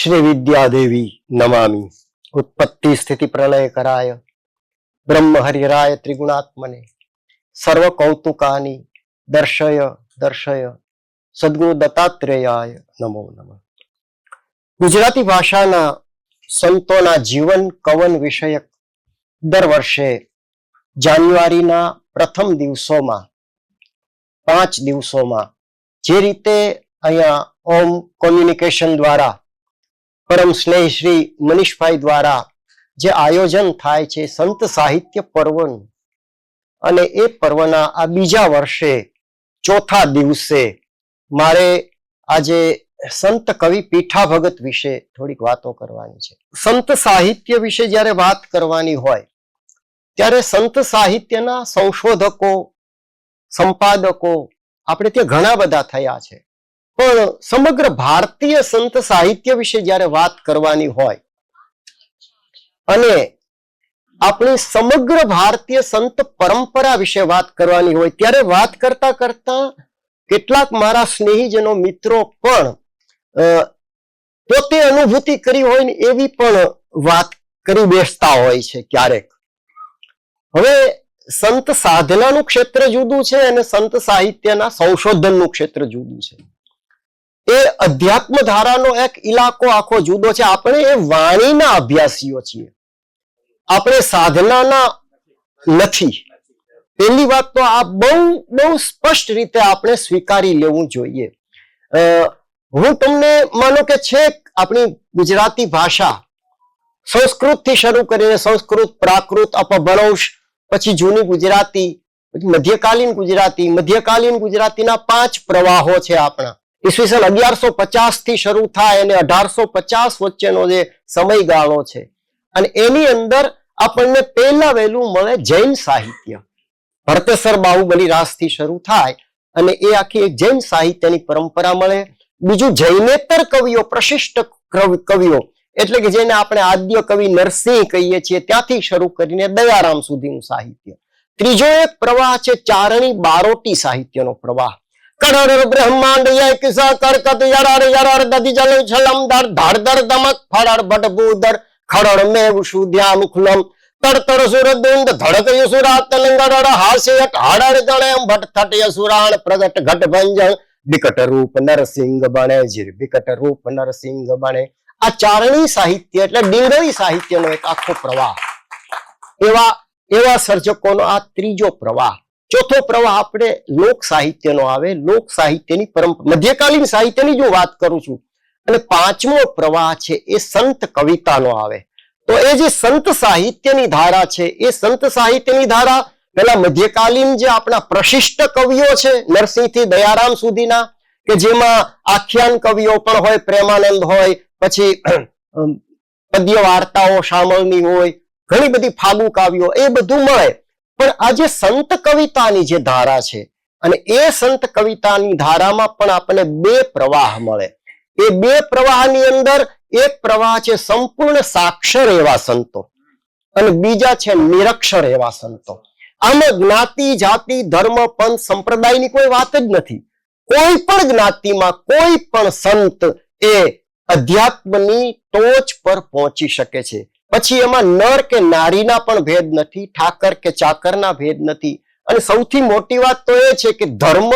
श्री विद्या देवी नमामि। उत्पत्ति स्थिति प्रलय कराय ब्रह्म हरिराय त्रिगुणात्मने सर्व कौतुकानि दर्शय दर्शय सद्गुरु दत्तात्रेयाय नमो नमः। गुजराती भाषाना संतोना जीवन कवन विषयक दर वर्षे जान्युआरीना प्रथम दिवसोमां 5 दिवसोमां जे रीते अहींया ओम कोम्युनिकेशन द्वारा परम स्नेह श्री मनीषभाई द्वारा जे आयोजन थाय छे संत साहित्य पर्वनु अने ए पर्वना आ बीजा वर्षे चौथा दिवसे मारे आजे संत कवि पीठा भगत विषे थोड़ीक वातो करवानी छे। संत साहित्य विषे ज्यारे वात करवानी होय त्यारे संत साहित्यना संशोधको संपादको आपणे त्यां घणा बधा थया छे, पण समग्र भारतीय संत साहित्य विषे ज्यारे वात करवानी होय अने अपनी समग्र भारतीय संत परंपरा विषे वात करवानी होय त्यारे वात करता करता केटलाक मारा स्नेहीजनो मित्रों पण पोते अनुभूति करी होय ने एवी पण वात करी बेसता होय छे। क्यारेक हवे संत साधनानुं क्षेत्र जुदुं छे अने संत साहित्यना संशोधननुं क्षेत्र जुदुं छे। ए अध्यात्म धारानो एक इलाको आखो जुदो छे। आपणे ए वाणीना अभ्यासीओ छीए, आपणे साधनाना नथी। पहेली वात तो आ बहु स्पष्ट रीते आपणे स्वीकारी लेवुं जोईए। હું તમને માનો કે છેક આપણી ગુજરાતી ભાષા સંસ્કૃત થી શરૂ કરીને સંસ્કૃત પ્રાકૃત અપભ્રંશ પછી જૂની ગુજરાતી પછી મધ્યકાલીન ગુજરાતીના 5 પ્રવાહો છે આપણા। ઈસવીસન 1150 થી શરૂ થાય અને 1850 વચ્ચેનો જે સમયગાળો છે અને એની અંદર આપણને પહેલા વહેલું મળે જૈન સાહિત્ય। ભરતેશ્વર બાહુબલી રાસથી શરૂ થાય અને એ આખી એક જૈન સાહિત્યની પરંપરા મળે। બીજું જૈનેતર કવિઓ પ્રશિષ્ટ કવિઓ એટલે કે જેને આપણે આદ્ય કવિ નરસિંહ કહીએ છીએ ત્યાંથી શરૂ કરીને દયારામ સુધીનું સાહિત્ય। ત્રીજો એક પ્રવાહ છે ચારણી બારોટી સાહિત્યનો પ્રવાહ। કડર બ્રહ્માંડ ય કિસા કરકત યરાર યરાર દદી જલ છલમદાર ધારધર દમક ફળર બડબુદર ખડર મેવ સુધ્યા મુખલમ તડતર સુરદુંદ ધડક યસુરા તલંગડ હાસ્યટ હાડર ગણેમ ભટ થટ યસુરાણ પ્રગટ ઘટ ભંજન विकट रूप नरसिंह बने जीर विकट रूप नरसिंह बने। आ चारणी साहित्य એટલે ડીંગરી સાહિત્યનો એક આખો પ્રવાહ। એવા સર્જકોનો આ ત્રીજો પ્રવાહ। ચોથો પ્રવાહ આપણે લોક સાહિત્યનો આવે। લોક સાહિત્યની પરંપરા મધ્યકાલીન સાહિત્યની જો વાત કરું છું અને પાંચમો પ્રવાહ છે એ સંત કવિતાનો આવે। તો એ જે સંત સાહિત્યની ધારા છે એ સંત સાહિત્યની ધારા પેલા મધ્યકાલીન જે આપણા પ્રશિષ્ટ કવિઓ છે નરસિંહ થી દયારામ સુધીના કે જેમાં આખ્યાન કવિઓ પણ હોય, પ્રેમાનંદ હોય, પછી પદ્ય વાર્તાઓ શામળની હોય, ઘણી બધી ફાગુ કાવ્યો એ બધું મળે। પણ આ જે સંત કવિતાની જે ધારા છે અને એ સંત કવિતાની ધારામાં પણ આપણને 2 પ્રવાહ મળે। એ 2 પ્રવાહની અંદર એક પ્રવાહ છે સંપૂર્ણ સાક્ષર એવા સંતો અને બીજા છે નિરક્ષર એવા સંતો। આમાં જ્ઞાતિ જાતિ ધર્મ પંથ સંપ્રદાયની કોઈ વાત જ નથી। કોઈ પણ જ્ઞાતિમાં કોઈ પણ સંત એ અધ્યાત્મની ટોચ પર પહોંચી શકે છે। પછી એમાં નર કે નારીના પણ ભેદ નથી, ઠાકર કે ચાકરના ભેદ નથી। અને સૌથી મોટી વાત તો એ છે કે ધર્મ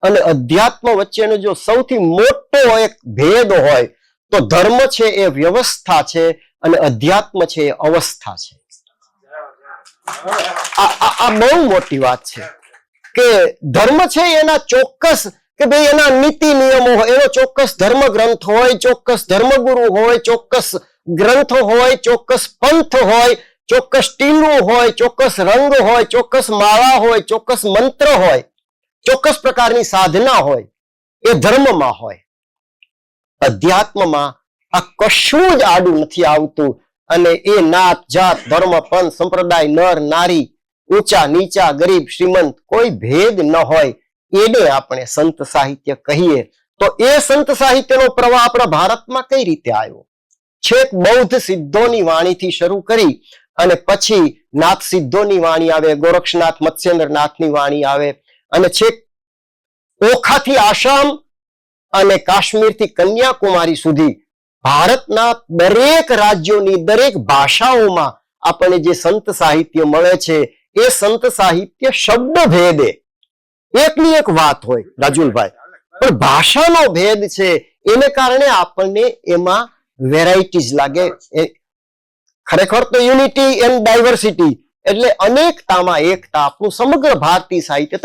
અને અધ્યાત્મ વચ્ચેનો જો સૌથી મોટો એક ભેદ હોય તો ધર્મ છે એ વ્યવસ્થા છે અને અધ્યાત્મ છે એ અવસ્થા છે। આ બહુ મોટી વાત છે કે ધર્મ છે એના ચોક્કસ કે ભાઈ એના નીતિ નિયમો હોય, એનો ચોક્કસ ધર્મ ગ્રંથ હોય, ચોક્કસ ધર્મગુરુ હોય, ચોક્કસ ગ્રંથ હોય, ચોક્કસ પંથ હોય, ચોક્કસ ટીલું હોય, ચોક્કસ રંગ હોય, ચોક્કસ માળા હોય, ચોક્કસ મંત્ર હોય, ચોક્કસ પ્રકારની સાધના હોય, એ ધર્મમાં હોય। અધ્યાત્મમાં આ કશું જ આડું નથી આવતું અને એ નાત જાત ધર્મ પંથ સંપ્રદાય નર નારી ઊંચા નીચા ગરીબ શ્રીમંત કોઈ ભેદ ન હોય એને આપણે સંત સાહિત્ય કહીએ। તો એ સંત સાહિત્યનો પ્રવાહ આપણા ભારતમાં કઈ રીતે આવ્યો? છેક બૌદ્ધ સિદ્ધોની વાણીથી શરૂ કરી અને પછી નાથ સિદ્ધોની વાણી આવે, ગોરક્ષનાથ મત્સ્યેન્દ્રનાથની વાણી આવે અને છેક ઓખાથી આસામ અને કાશ્મીરથી કન્યાકુમારી સુધી ભારતના દરેક રાજ્યોની દરેક ભાષાઓમાં આપણને જે સંત સાહિત્ય મળે છે એ સંત સાહિત્ય શબ્દ ભેદે એકની એક વાત હોય રાજુલભાઈ, પણ ભાષાનો ભેદ છે એને કારણે આપણને એમાં વેરાયટીઝ લાગે. ખરેખર તો યુનિટી એન્ડ ડાયવર્સિટી એટલે અનેકતામાં એકતા. આપણું સમગ્ર ભારતીય સાહિત્ય,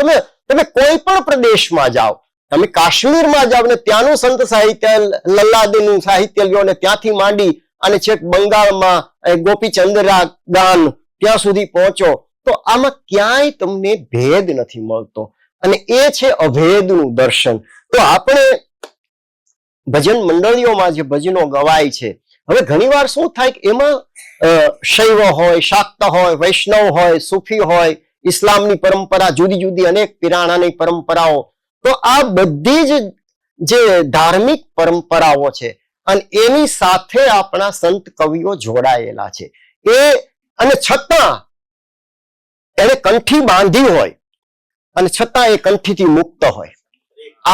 તમે કોઈ પણ પ્રદેશમાં જાઓ, તમે કાશ્મીરમાં જાઓ ને ત્યાંનું સંત સાહિત્ય લલ્લાદીનું સાહિત્ય લ્યો ને ત્યાંથી માંડી અને છેક બંગાળમાં ગોપીચંદ્રા ગાન ત્યાં સુધી પહોંચો તો આમાં ક્યાંય તમને ભેદ નથી મળતો, અને એ છે અભેદનું દર્શન. તો આપણે ભજન મંડળીઓમાં જે ભજનો ગવાય છે, હવે ઘણીવાર શું થાય કે એમાં શૈવ હોય, શાક્ત હોય, વૈષ્ણવ હોય, સૂફી હોય, ઇસ્લામની પરંપરા, જુદી જુદી અનેક પિરાણાની પરંપરાઓ, તો આ બધી જ જે ધાર્મિક પરંપરાઓ છે અને એની સાથે આપણા સંત કવિઓ જોડાયેલા છે અને છતાં એને કંઠી બાંધી હોય અને છતાં એ કંઠીથી મુક્ત હોય.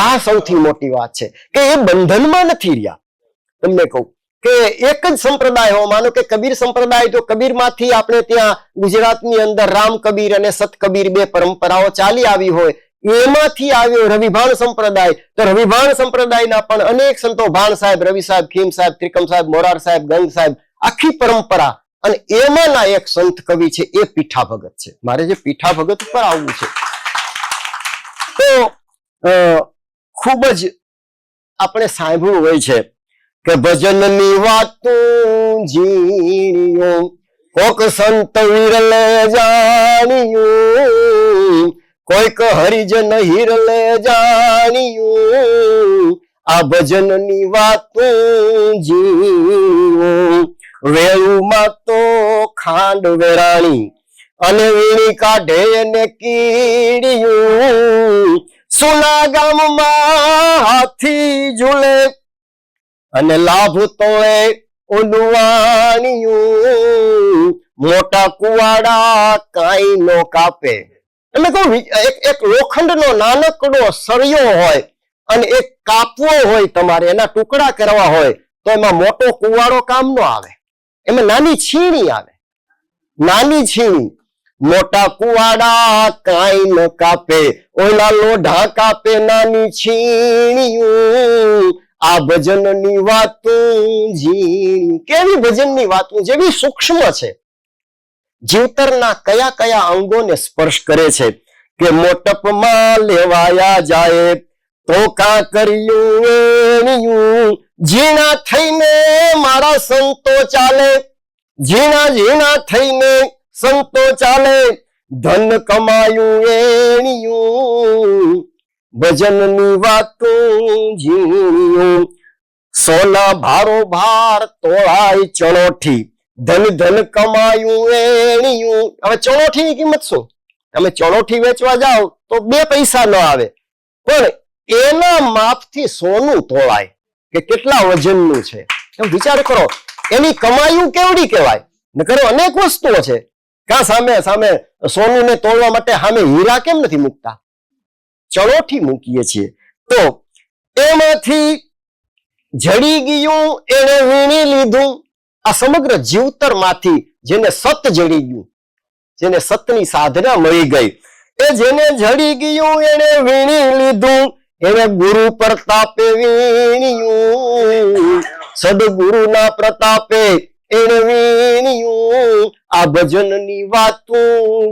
આ સૌથી મોટી વાત છે કે એ બંધનમાં નથી રહ્યા. તમને કહું કે એક જ સંપ્રદાય હોય, માનો કે કબીર સંપ્રદાય, તો કબીરમાંથી આપણે ત્યાં ગુજરાતની અંદર રામ કબીર અને સત કબીર બે પરંપરાઓ ચાલી આવી હોય, એમાંથી આવ્યો રવિભાણ સંપ્રદાય, તો રવિભાણ સંપ્રદાયના પણ અનેક સંતો, ભાણ સાહેબ, રવિ સાહેબ, ખીમ સાહેબ, ત્રિકમ સાહેબ, મોરાર સાહેબ, ગંગ સાહેબ, આખી પરંપરા, અને એમાંના એક સંત કવિ છે એ પીઠા ભગત છે. મારે જે પીઠા ભગત ઉપર આવવું છે, તો ખૂબ જ આપણે સાંભળ્યું હોય છે કે ભજનની વાતો જીણ્યો, કોક સંત વિરલે જાણ્યું, કોઈક હરિજન હિરલે જાણ્યું, આ ભજનની વાતો જીણ્યો, વેળુમાં તો ખાંડ વેરાણી અને વીણી કાઢે ને કીડિયું, સુના ગામમાં હાથી ઝૂલે અને લાભ તોળે ઉલવાણિયું, મોટા કુવાડા કાઈ નો કાપે. એટલે કહું એક લોખંડનો નાનકડો સળિયો હોય અને એક કાપવો હોય, તમારે એના ટુકડા કરવા હોય તો એમાં મોટો કુવાડો કામ નો આવે, એમાં નાની છીણી આવે, નાની છીણી. મોટા કુવાડા કાઈ ન કાપે, ઓલા લોઢા કાપે નાની છીણીયું, આ ભજનની વાતો ઝીણી. કેવી ભજનની વાતો, જેવી સૂક્ષ્મ છે, જીવતરના કયા કયા અંગોને સ્પર્શ કરે છે કે મોટપમાં લેવાયા જાય તો કા કર્યું એણિયું, ઝીણા થઈને મારા સંતો ચાલે, ઝીણા ઝીણા થઈને સંતો ચાલે, ધન કમાયું એણિયું, ભજનની વાતો ઝીણ્યું, સોના ભારો ભાર તોળાય ચણોઠી, ધન ધન કમાયું એણિયું. હવે ચણોઠીની કિંમત શું? તમે ચણોઠી વેચવા જાઓ તો 2 પૈસા ન આવે, પણ એના માપથી સોનું તોળાય કે કેટલા વજનનું છે. વિચાર કરો, એની કમાયું કેવડી કહેવાય. નકરો અનેક વસ્તુઓ છે, કાં સામે સામે સોનુને તોડવા માટે સામે હીરા કેમ નથી મૂકતા? ચણોઠી મૂકીએ છીએ. તો એમાંથી જડી ગયું એને વીણી લીધું. આ સમગ્ર જીવતર માંથી જેને સત જડી ગયું, જેને સતની સાધના મળી ગઈ, એ જેને જડી ગયું એને વીણી લીધું, એને ગુરુ પ્રતાપે વીણ્યું, સદગુરુના પ્રતાપે એને વીણ્યું, આ ભજનની વાતો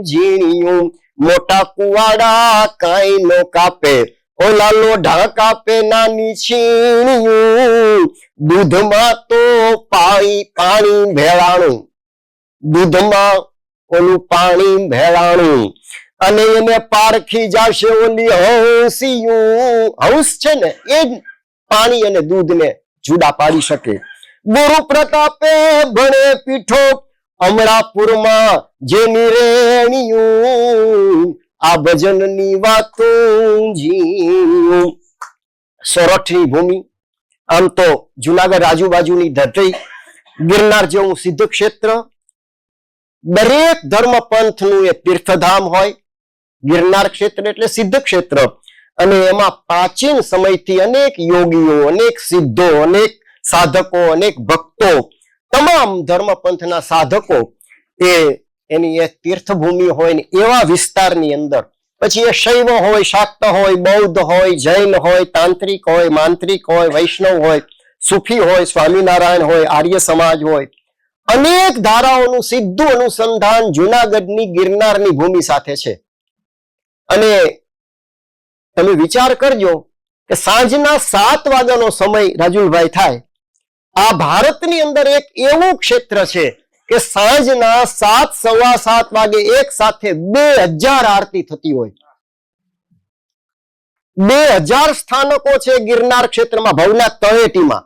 ઝીણ્યું, મોટા કુવાડા કાઈ નો કાપે, ઓલા લોઢા કાપે નાની છીણ્યું, દૂધમાં તો પાણી ભેળાણું, દૂધમાં ઓલું પાણી ભેળાણું, અને એને પારખી જાશે ઓલી હંસિયું. હંસ છે ને એ જ પાણી અને દૂધને જુદા પાડી શકે. ગુરુ પ્રતાપે ભણે પીઠો અમરાપુરમાં જેની રેણિયું, આ ભજનની વાતો ઝીણ્યું. સોરઠની ભૂમિ, આમ તો જુનાગઢ આજુબાજુની ધરતી, ગિરનાર જેવું સિદ્ધ ક્ષેત્ર, દરેક ધર્મ પંથનું એ તીર્થધામ હોય. ગિરનાર ક્ષેત્ર એટલે સિદ્ધ ક્ષેત્ર, અને એમાં પ્રાચીન સમયથી અનેક યોગીઓ, અનેક સિદ્ધો, અનેક સાધકો, અનેક ભક્તો, તમામ ધર્મપંથના સાધકો એની એ તીર્થભૂમિ હોય ને એવા વિસ્તારની અંદર, પછી એ શૈવ હોય, શાક્ત હોય, બૌદ્ધ હોય, જૈન હોય, તાંત્રિક હોય, માંત્રિક હોય, વૈષ્ણવ હોય, સુફી હોય, સ્વામિનારાયણ હોય, આર્ય સમાજ હોય, અનેક ધારાઓનું સીધું અનુસંધાન જુનાગઢની ગિરનારની ભૂમિ સાથે છે. અને તમે વિચાર કરજો કે સાંજના 7 વાગ્યાનો સમય રાજુલભાઈ થાય, આ ભારતની અંદર એક એવું ક્ષેત્ર છે કે સાંજના 7, સવા 7 વાગે એક સાથે 2000 આરતી થતી હોય. 2000 સ્થાનકો છે ગિરનાર ક્ષેત્રમાં, ભવનાથ તળેટીમાં.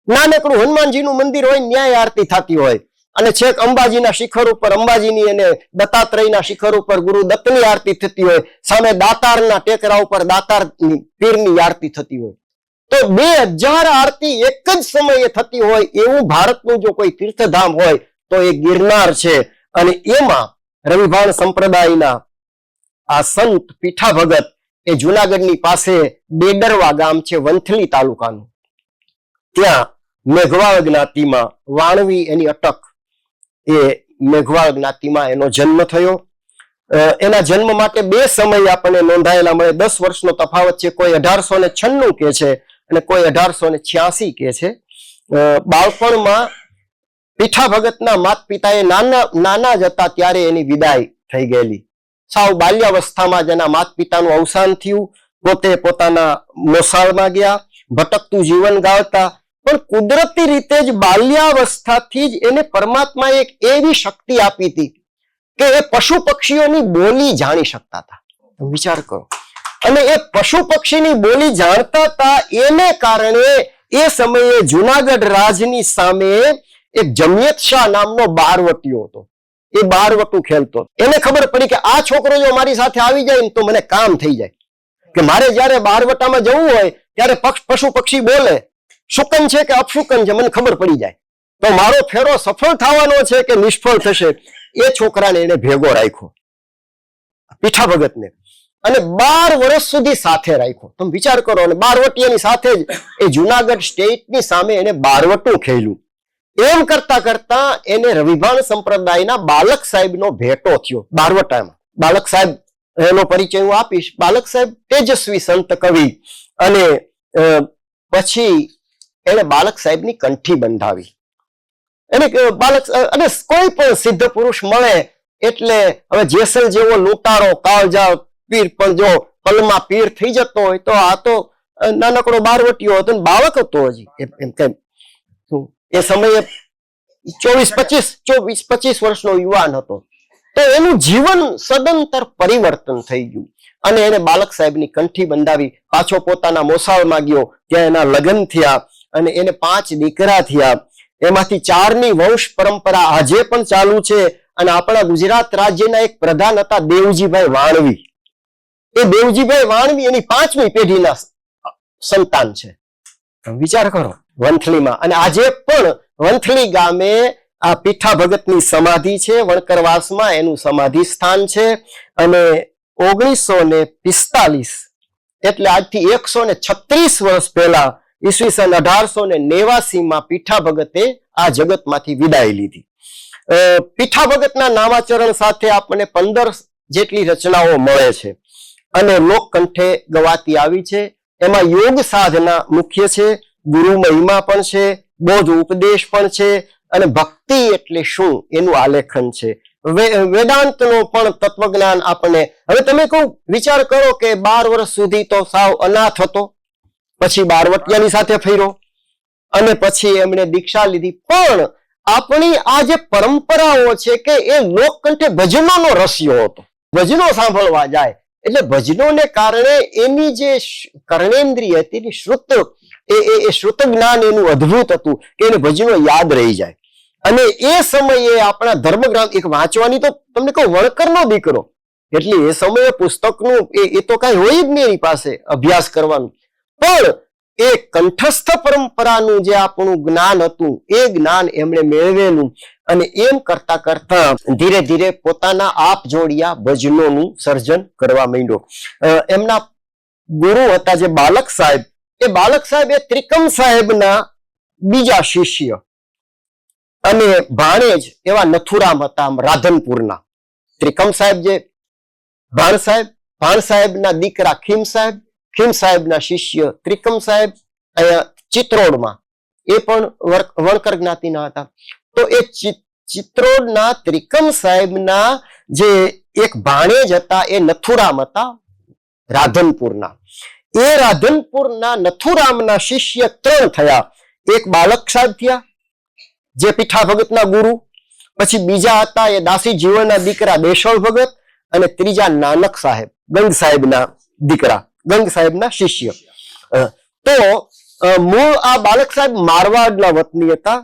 નાનકડું હનુમાનજીનું મંદિર હોય, ન્યાય આરતી થતી હોય, અને છેક અંબાજીના શિખર ઉપર અંબાજીની અને દત્તાત્રેયના શિખર ઉપર ગુરુ દત્તની આરતી થતી હોય, સામે દાતારના ટેકરા ઉપર દાતારની પીરની આરતી થતી હોય. તો 2000 આરતી એક જ સમયે થતી હોય એવું ભારતનું જો કોઈ તીર્થધામ હોય તો એ ગિરનાર છે. અને એમાં રવિભાણ સંપ્રદાયના આ સંત પીઠા ભગત એ જુનાગઢની પાસે ડેડરવા ગામ છે, વંથલી તાલુકાનું. ત્યાં મેઘવાળ જ્ઞાતિમાં વાણવી એની અટક, એ મેઘવાળ જ્ઞાતિમાં એનો જન્મ થયો. એના જન્મ માટે 2 સમય આપણને નોંધાયેલા મળે. 10 વર્ષનો તફાવત છે. કોઈ 1896 કે છે અને કોઈ 1886 કે છે. બાળપણમાં પીઠા ભગતના માતા પિતાએ નાના જ હતા ત્યારે એની વિદાય થઈ ગયેલી. સાવ બાલ્યાવસ્થામાં જ એના માતા પિતાનું અવસાન થયું. પોતે પોતાના મોસાળમાં ગયા, ભટકતું જીવન ગાળતા. પણ કુદરતી રીતે જ બાલ્યાવસ્થાથી જ એને પરમાત્માએ એક એવી શક્તિ આપી હતી કે એ પશુ પક્ષીઓની બોલી જાણી શકતા હતા. વિચાર કરો. અને એ પશુ પક્ષીની બોલી જાણતા હતા એને કારણે એ સમયે જુનાગઢ રાજની સામે એક જમિયત શાહ નામનો બારવટીયો હતો. એ બારવટું ખેલતો. એને ખબર પડી કે આ છોકરો જો મારી સાથે આવી જાય ને તો મને કામ થઈ જાય, કે મારે જયારે બારવટામાં જવું હોય ત્યારે પશુ પક્ષી બોલે, શુકન છે કે અપશુકન છે મને ખબર પડી જાય, તો મારો ફેરો સફળ થવાનો છે કે નિષ્ફળ થશે. એ છોકરાને એને ભેગો રાખ્યો, પીઠા ભગતને, અને 12 વર્ષ સુધી સાથે રાખ્યો. તમે વિચાર કરો. અને બારવટીયાની સાથે જ એ જુનાગઢ સ્ટેટની સામે એને બારવટું ખેલ્યું. એમ કરતા કરતા એને રવિભાણ સંપ્રદાયના બાલક સાહેબનો ભેટો થયો બારવટામાં. બાલક સાહેબ એનો પરિચય હું આપીશ. બાલક સાહેબ તેજસ્વી સંત કવિ. અને પછી એને બાલક સાહેબની કંઠી બંધાવી. એને બાલક, અને કોઈ પણ સિદ્ધ પુરુષ મળે એટલે હવે જેસલ જેવો લૂંટારો કાળજા પીર પણ જો પલમાં પીર થઈ જતો હોય તો આ તો નાનકડો બારવટીયો હતો ને બાળક હતો હજી. એમ કેમ એ સમયે 24-25 વર્ષનો યુવાન હતો. તો એનું જીવન સદંતર પરિવર્તન થઈ ગયું. અને એને બાલક સાહેબની કંઠી બંધાવી. પાછો પોતાના મોસાળમાં ગયો, ત્યાં એના લગ્ન થયા અને એને 5 દીકરા થયા. એમાંથી 4ની વંશ પરંપરા આજે પણ ચાલુ છે. અને આપણા ગુજરાત રાજ્યના એક પ્રધાન હતા દેવજીભાઈ વાણવી. એ દેવજીભાઈ વાણવી એની 5મી પેઢીના સંતાન છે. વિચાર કરો. વંથલીમાં. અને આજે પણ વંથલી ગામે આ પીઠા ભગતની સમાધિ છે. વણકરવાસમાં એનું સમાધિ સ્થાન છે. અને 1945 એટલે આજથી 136 વર્ષ પહેલા ઈસવીસન 1889 પીઠા ભગતે આ જગતમાંથી વિદાય લીધી. પીઠા ભગતના નામાચરણ સાથે આપણને 15 જેટલી રચનાઓ મળે છે અને લોકકંઠે ગવાતી આવી છે. એમાં યોગ સાધના મુખ્ય છે, ગુરુ મહિમા પણ છે, બોધ ઉપદેશ પણ છે, અને ભક્તિ એટલે શું એનું આલેખન છે. વેદાંતનો પણ તત્વજ્ઞાન આપણને. હવે તમે કહું વિચાર કરો કે 12 વર્ષ સુધી તો સાવ અનાથ હતો, પછી બારવટિયાની સાથે ફર્યો અને પછી એમણે દીક્ષા લીધી. પણ આપણી આ જે પરંપરાઓ છે કે એ લોકકંઠે ભજનોનો રસ્યો હતો. ભજનો સાંભળવા જાય એટલે ભજનોને કારણે એની જે કર્ણેન્દ્રિય હતી એની શ્રુત, એ શ્રુત જ્ઞાન એનું અદ્ભુત હતું કે એને ભજનો યાદ રહી જાય. અને એ સમયે આપણા ધર્મગ્રંથ એક વાંચવાની, તો તમને કહું વણકરનો દીકરો એટલે એ સમયે પુસ્તકનું એ તો કઈ હોય જ નહીં એની પાસે અભ્યાસ કરવાનું. પણ એ કંઠસ્થ પરંપરાનું જે આપણું જ્ઞાન હતું એ જ્ઞાન એમણે મેળવેલું. અને એમ કરતા કરતા ધીરે ધીરે પોતાના આપ જોડિયા ભજનોનું સર્જન કરવા માંડ્યો. એમના ગુરુ હતા જે બાલક સાહેબ, એ બાલક સાહેબ એ ત્રિકમ સાહેબના બીજા શિષ્ય અને ભાણેજ એવા નથુરામ હતા આમ રાધનપુરના. ત્રિકમ સાહેબ જે ભાણ સાહેબના દીકરા ખીમ સાહેબના શિષ્ય ત્રિકમ સાહેબ અહીંયા ચિત્રોડમાં, એ પણ વણકર જ્ઞાતિના હતા. તો એ ચિત્રોડના ત્રિકમ સાહેબના જે એક ભાણેજ હતા એ નથુરામ હતા રાધનપુરના. એ રાધનપુરના નથુરામના શિષ્ય 3 થયા. એક બાલક સાહેબ થયા જે પીઠા ભગતના ગુરુ, પછી બીજા હતા એ દાસી જીવનના દીકરા દેશળ ભગત, અને ત્રીજા નાનક સાહેબ ગંગ સાહેબના દીકરા, ગંગ સાહેબના શિષ્ય. તો મૂળ આ બાલક સાહેબ મારવાડના વતની હતા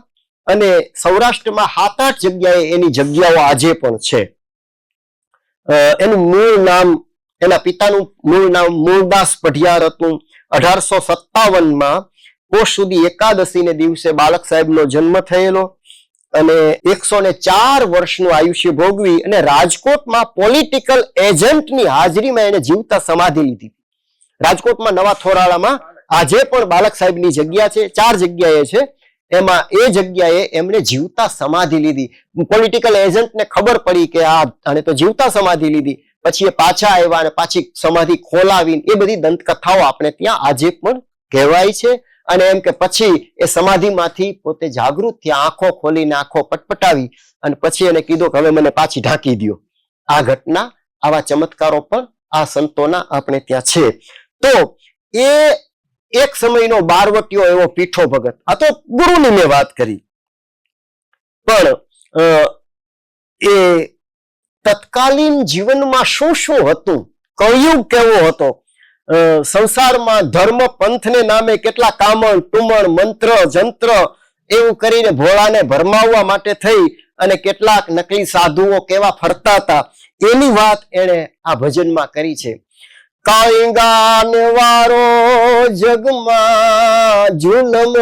અને સૌરાષ્ટ્રમાં 7-8 જગ્યાએ એની જગ્યાઓ આજે પણ છે. એનું મૂળ નામ, એના પિતાનું મૂળ નામ મૂળદાસ પઢિયાર હતું. 1857માં પોષ સુદી એકાદશીને દિવસે બાલક સાહેબનો જન્મ થયેલો અને 104 વર્ષનું આયુષ્ય ભોગવી અને રાજકોટમાં પોલિટિકલ એજન્ટની હાજરીમાં એને જીવતા સમાધિ લીધી. રાજકોટમાં નવા થોરાળામાં આજે પણ બાલક સાહેબની જગ્યા છે, 4 જગ્યાએ છે. એમાં એ જગ્યાએ એમણે જીવતા સમાધિ લીધી. પોલિટિકલ એજન્ટને ખબર પડી કે આને તો જીવતા સમાધિ લીધી, પછી એ પાછા આવ્યા અને પાછી સમાધિ ખોલાવી. એ બધી દંતકથાઓ આપણે ત્યાં આજે પણ કહેવાય છે. અને એમ કે પછી એ સમાધિમાંથી પોતે જાગૃત થયા, આંખો ખોલીને આંખો પટપટાવી અને પછી એને કીધું કે હવે મને પાછી ઢાંકી દો. આ ઘટના, આવા ચમત્કારો પણ આ સંતોના આપણે ત્યાં છે. તો એ એક સમયનો બારવટીયો એવો પીઠો ભગત. આ તો ગુરુની મેં વાત કરી, પણ એ તત્કાલીન જીવનમાં શું શું હતું, કળિયુગ કેવો હતો, સંસારમાં ધર્મ પંથને નામે કેટલા કામણ ટુમણ મંત્ર જંત્ર એવું કરીને ભોળાને ભરમાવવા માટે થઈ અને કેટલાક નકલી સાધુઓ કેવા ફરતા હતા, એની વાત એણે આ ભજનમાં કરી છે. કાળીંગાન વારો જગમાં જુલમ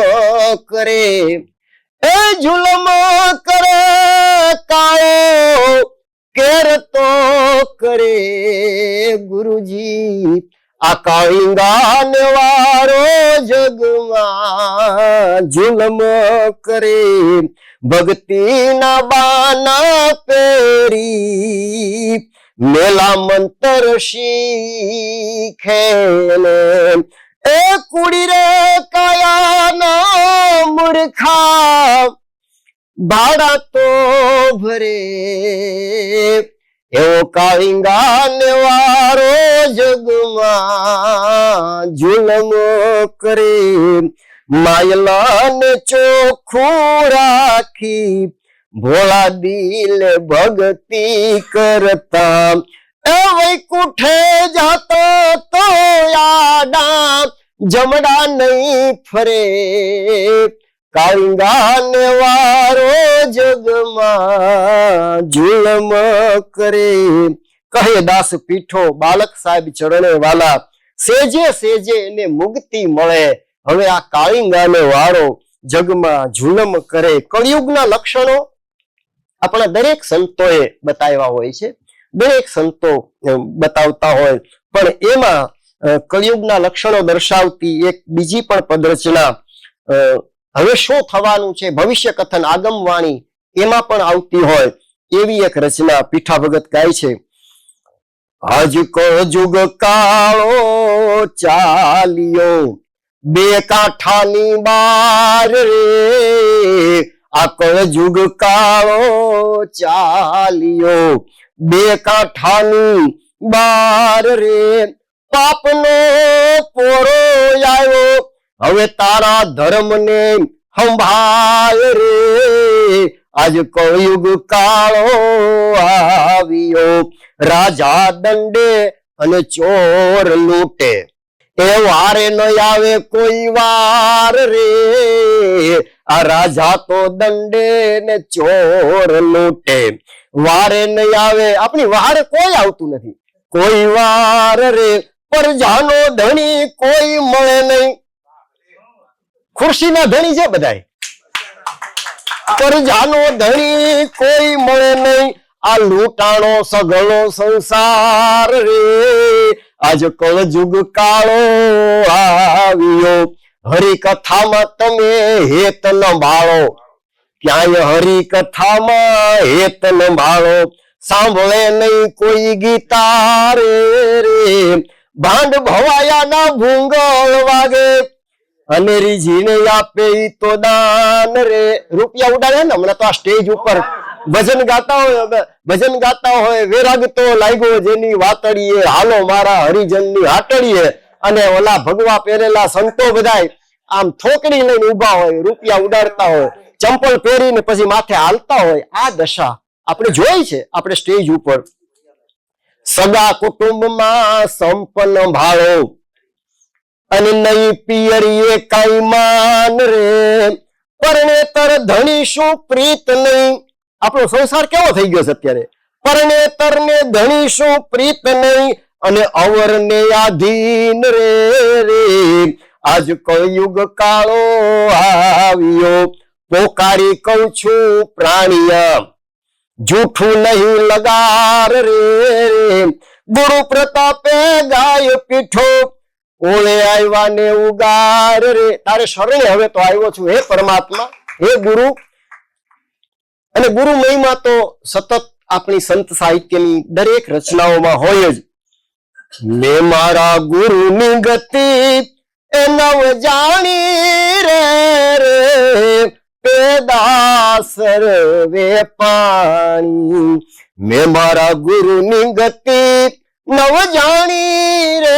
કરે, એ જુલમ કરે કાળો કેર તો કરે ગુરુજી. આ કાળીંગાન વારો જગમાં જુલમ કરે, ભક્તિના બાના પેરી મેલા મંતર શીખે, એ કુડી રે કાયાના મૂર્ખા ભાડા તો ભરે, એવો કાળીંગાન વારો જગમાં જુલમ કરે, માયલાને ચોખ્ખું રાખી ભોળા દિલ ભક્તિ કરતા, એ વૈકુંઠે જાતા તો યાડા જમડા નહીં ફરે, કાળીંગાને વારો જગમાં જુલમ કરે. કહે દાસ પીઠો બાલક સાહેબ ચરણે વાલા, સેજે સેજે એને મુક્તિ મળે, હવે આ કાળીંગાને વારો જગમાં જુલમ કરે. કળિયુગના લક્ષણો આપણા દરેક સંતોએ બતાવ્યા હોય છે, દરેક સંતો બતાવતા હોય, પણ એમાં કળિયુગના લક્ષણો દર્શાવતી એક બીજી પણ પદરચના, હવે શું થવાનું છે ભવિષ્ય કથન આગમવાણી, એમાં પણ આવતી હોય એવી એક રચના પીઠા ભગત ગાય છે. આજ કળયુગ કાળો ચાલ્યો, બે કાંઠાની બાર રે, આ કળયુગ કાળો ચાલ્યો, બે કાંઠાની બાર રે, પાપનો પોરો આવ્યો, હવે તારા ધર્મને સંભાળ રે, આજ કળયુગ કાળો આવ્યો, રાજા દંડે અને ચોર લૂટે, એ વારે ન આવે કોઈ વાર રે, આ રાજા તો દંડે ને ચોર લૂટે, વારે ન આવે, આપણી વારે કોઈ આવતું નથી, કોઈ વાર રે, પ્રજાનો ધણી કોઈ મળે નહીં, ખુરશીના ધણી છે બધાય, પ્રજાનો ધણી કોઈ મળે નહીં, આ લૂંટાણો સઘળો સંસાર રે, આજ કળયુગ કાળો આવ્યો, હરિકથામાં તમે હેત ન બાળો, ક્યાંય હરિકથામાં હેત ન બાળો, સાંભળે નહીં કોઈ ગીતા રે ભાંડ ભવાયાના ભૂંગળ વાગે, અને રીઝીને આપે ઈ તો દાન રે. રૂપિયા ઉડાડે ને હમણાં તો આ સ્ટેજ ઉપર ભજન ગાતા હોય વેરાગ તો લાગ્યો જેની વાતડીએ, હાલો મારા હરિજનની હાટડીએ, અને ઓલા ભગવા પહેરેલા સંતો બધાય આમ થોકડી લઈને ઉભા હોય, રૂપિયા ઉડાડતા હોય, ચંપલ પહેરીને પછી માથે હાલતા હોય. આ દશા આપણે જોઈ છે આપણે સ્ટેજ ઉપર. સગા કુટુંબમાં સંપન્ન ભાળો, અને નહીં પિયરીએ કઈ માન રે, પરણેતર ધણી શું પ્રીત નહીં. આપણો સંસાર કેવો થઈ ગયો છે અત્યારે, પરણેતર ને ધણી શું પ્રીત નહીં, અને અવર ને આધીન રે આજ કળયુગ કાળો આવ્યો, પોકારી કઉ છું પ્રાણિયા જૂઠું નહીં લગાર રે. ગુરુ પ્રતાપે ગાય પીઠો, ઓળે આવ્યા ને ઉગાર રે. તારે શરણે હવે તો આવ્યો છું હે પરમાત્મા, હે ગુરુ. અને ગુરુ મહિમા તો સતત આપણી સંત સાહિત્યની દરેક રચનાઓમાં હોય જ. મેં મારા ગુરુની ગતિ એ નવ જાણી રે પેદાસ રે પાણી. મેં મારા ગુરુની ગતિ નવ જાણી રે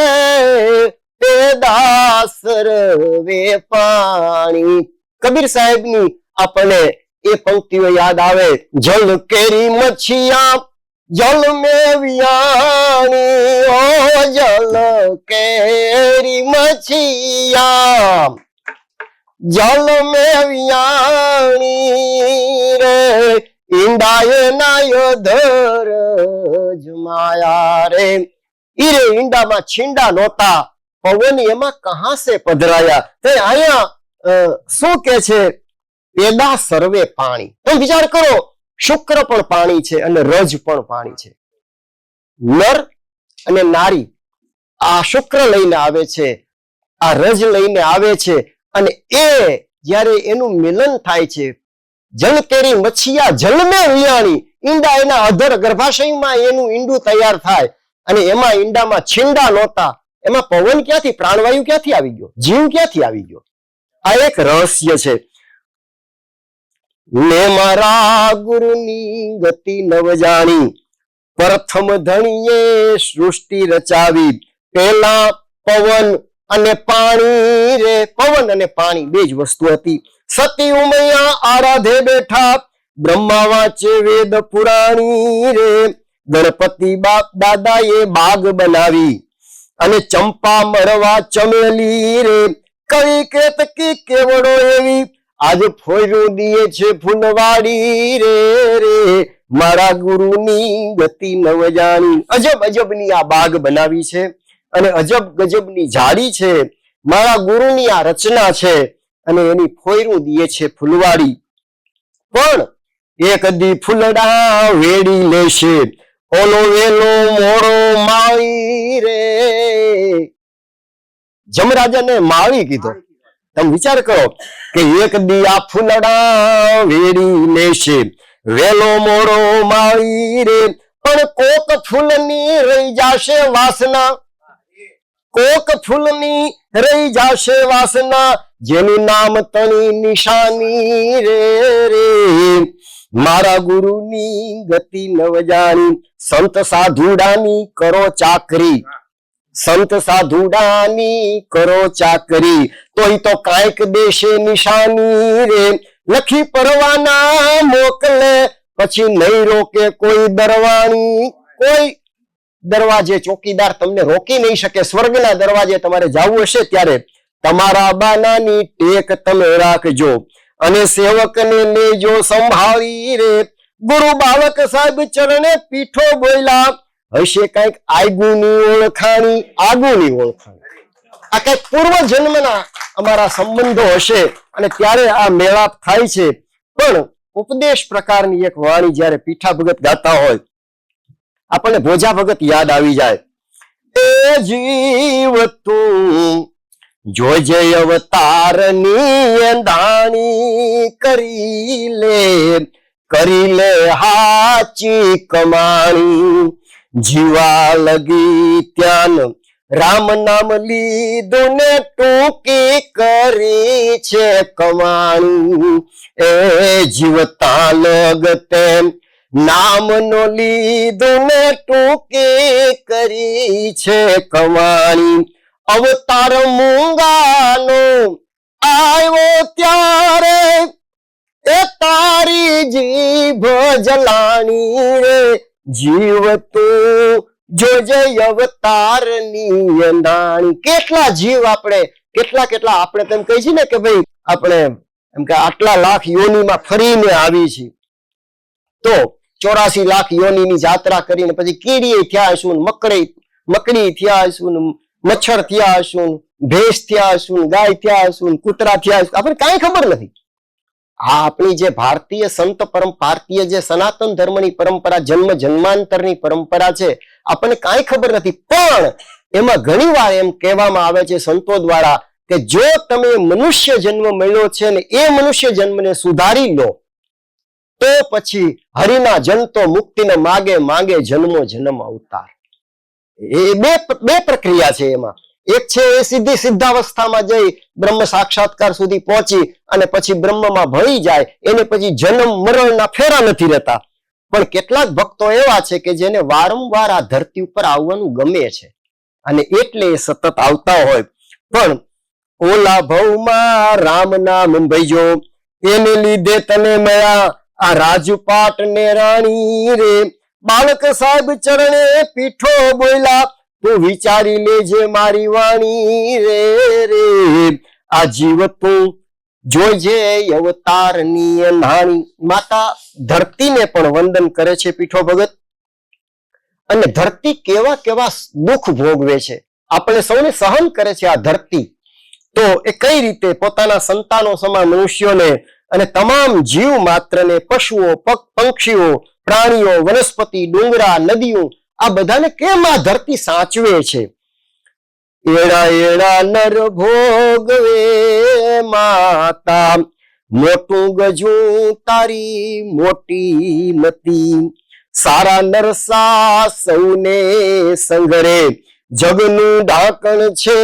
પેદાસ રે પાણી. કબીર સાહેબની આપણને એ પંક્તિઓ યાદ આવે. જલ કેરી મચ્છિયા જલ में वियाणी, ओ जल केरी मछिया जल में वियाणी रे, ईंडाए नायो धर जमाया रे. ईरे ईंडा में छींडा नोता, पवन एमा कहां से पधराया. ते आया શું કે છે, પેદા સર્વે પાણી. તો વિચાર કરો, શુક્ર પણ પાણી છે અને રજ પણ પાણી છે. નર અને નારી આ શુક્ર લઈને આવે છે, આ રજ લઈને આવે છે, અને એ જ્યારે એનું મિલન થાય છે, જલ કેરી મચ્છિયા જલ મે વિયાણી, ઈંડા એના અધર ગર્ભાશયમાં એનું ઈંડું તૈયાર થાય, અને એમાં ઈંડામાં છીંડા નહોતા, એમાં પવન ક્યાંથી, પ્રાણવાયુ ક્યાંથી આવી ગયો, જીવ ક્યાંથી આવી ગયો. આ એક રહસ્ય છે. ને મારા ગુરુની ગતિ નવ જાણી, પ્રથમ ધણીએ સૃષ્ટિ રચાવી, પેલા પવન અને પાણી રે. પવન અને પાણી બે જ વસ્તુ હતી. સતી ઉમૈયા આરાધે બેઠા, બ્રહ્મા વાંચે વેદ પુરાણી રે. ગણપતિ બાપ દાદાએ બાગ બનાવી, અને ચંપા મળવા ચમેલી રે. કવિ કેતકી કેવડો એવી, આજ ફોયરું દીએ છે ફૂલવાડી રે મારા ગુરુની ગતિ નવ જાણી. અજબ અજબની આ બાગ બનાવી છે, અને અજબ ગજબની ઝાડી છે. મારા ગુરુની આ રચના છે, અને એની ફોયરું દીએ છે ફૂલવાડી. પણ એક દી ફૂલડા વેડી લેશે, ઓલો વેલો મોડો માળી રે. જમરાજાને માળી કીધો. તમે વિચાર કરો કે એક દી આ ફૂલડા વેડી લેશે, વેલો મોડો માળી રે. પણ કોક ફૂલની રહી જશે વાસના, કોક ફૂલની રહી જશે વાસના, જેનું નામ તણી નિશાની રે મારા ગુરુની ગતિ નવ જાણી. સંત સાધુડાની કરો ચાકરી, સંત સાધુડાની કરો ચાકરી, તોય તો કાંઈક દેશે નિશાની રે. લખી પરવાના મોકલે, પછી નહીં રોકે કોઈ દરવાણી. કોઈ દરવાજે ચોકીદાર તમને રોકી નહીં શકે. સ્વર્ગના દરવાજે તમારે જવું હશે ત્યારે તમારા બાનાની ટેક તમે રાખજો, અને સેવકને લેજો સંભાળી રે. ગુરુ બાળક સાહેબ ચરણે પીઠો બોલ્યા, હશે કઈક આગુની ઓળખાણી, આગુની ઓળખાણી. આ કઈક પૂર્વ જન્મના અમારા સંબંધો હશે, અને ત્યારે આ મેળાપ થાય છે. પણ ઉપદેશ પ્રકારની એક વાણી જ્યારે પીઠા ભગત ગાતા હોય, આપણને ભોજા ભગત યાદ આવી જાય. એ જીવ તું જોજે અવતારની એંધાણી કરી લે હાચી કમાણી, જીવા લગી ત્યાન રામ નામ લીધું ને ટૂંકી કરી છે કમાણી, એ જીવતા લગતે નામ નો લીધું ને ટૂંકી કરી છે કમાણી, અવતાર મૂંગાનો આવ્યો ત્યારે એ તારી જીભ જલાણી રે, જીવ તું જોજે અવતારની અંધાણી. કેટલા જીવ કેટલા આપણે તેમ કહી છીએ ને કે ભાઈ આપણે એમ કે આટલા લાખ યોનીમાં ફરીને આવી છે, તો 84 લાખ યોનીની જાત્રા કરીને પછી કીડી થયા હશું, મકડી થયા હશું, મચ્છર થયા હશું, ભેંસ થયા હશું, ગાય થયા હશું, કૂતરા થયા હશું, આપણને કાંઈ ખબર નથી. આ આપણી જે ભારતીય સંત ભારતીય જે સનાતન ધર્મની પરંપરા, જન્મ જન્માંતરની પરંપરા છે, આપણને કાંઈ ખબર નથી. પણ એમાં ઘણી વાર એમ કહેવામાં આવે છે સંતો દ્વારા કે જો તમે મનુષ્ય જન્મ મળ્યો છે ને એ મનુષ્ય જન્મને સુધારી લો તો પછી હરિના જનતો મુક્તિને માગે જન્મો જન્મ અવતાર. એ બે પ્રક્રિયા છે એમાં. એક છે એ સિદ્ધાવસ્થામાં જઈ બ્રહ્મ સાક્ષાત્કાર સુધી પહોંચી અને પછી બ્રહ્મમાં ભળી જાય, એને પછી જન્મ મરણના ફેરા નથી રહેતા. પણ કેટલાક ભક્તો એવા છે કે જેને વારંવાર આ ધરતી ઉપર આવવાનું ગમે છે અને એટલે એ સતત આવતા હોય. પણ ઓલા ભવમાં રામ નામ ભજ્યો, એને લીધે તને મળ્યા આ રાજપાટ ને રાણી રે, બાળક સાહેબ ચરણે પીઠો બોલ્યા, તું વિચારી લેજે મારી વાણી રે, આ જીવ તું જોજે અવતારની અંધાણી. માતા ધરતીને પણ વંદન કરે છે પીઠો ભગત. અને ધરતી કેવા દુઃખ ભોગવે છે, આપણે સૌને સહન કરે છે આ ધરતી. તો એ કઈ રીતે પોતાના સંતાનો સમાન મનુષ્યોને અને તમામ જીવ માત્રને, પશુઓ, પંક્ષીઓ, પ્રાણીઓ, વનસ્પતિ, ડુંગરા, નદીઓ, આ બધાને કેમ આ ધરતી સાચવે છે. એડા નર ભોગવે માતા, મોટું ગજું તારી મોટી મતી, સારા નરસા સૌને સંગરે, જગનું ઢાંકણ છે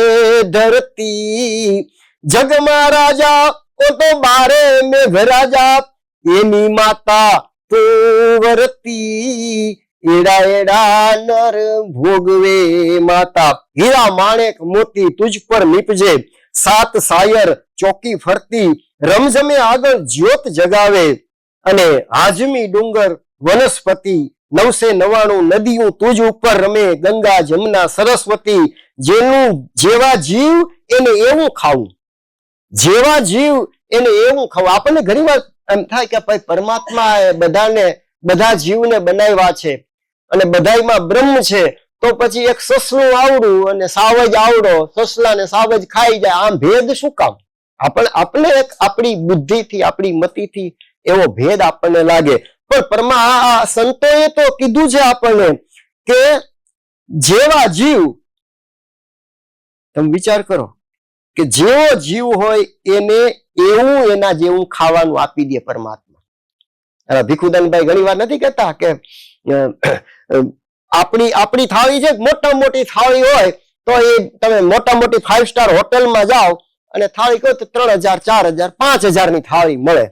ધરતી, જગમાં રાજા ઓ તો બારે મેઘરાજા, એની માતા તું વરતી, એડા નર ભોગવે માતા, હીરા માણેક મોતી તુજ પર નીપજે, સાત સાયર ચોકી ફરતી, રમઝમે આગળ જ્યોત જગાવે, અને હાજમી ડુંગર વનસ્પતિ, 999 નદીઓ તુજ ઉપર રમે, ગંગા જમના સરસ્વતી, જેવા જીવ એને એવું ખાવું, જેવા જીવ એને એવું ખાવું. આપણને ઘણી વાર એમ થાય કે ભાઈ પરમાત્મા બધા જીવને બનાવ્યા છે અને બધાયમાં બ્રહ્મ છે, તો પછી એક સસલું આવડું અને સાવજ આવડો, સસલા ને સાવજ ખાઈ જાય, આમ ભેદ શું કામ? આપણે એક આપણી બુદ્ધિથી, આપણી મતિથી એવો ભેદ આપણને લાગે. પણ આ સંતોએ તો કીધું છે આપણને કે જેવા જીવ, તમે વિચાર કરો કે જેવો જીવ હોય એને એવું એના જેવું ખાવાનું આપી દે પરમાત્મા. ભીખુદાનભાઈ ઘણી વાર નથી કહેતા કે આપણી થાળી છે, મોટા મોટી થાળી હોય તો એ તમે મોટા મોટી 5 સ્ટાર હોટલમાં જાઓ અને થાળી કહો તો 3000, 4000, 5000 ની થાળી મળે.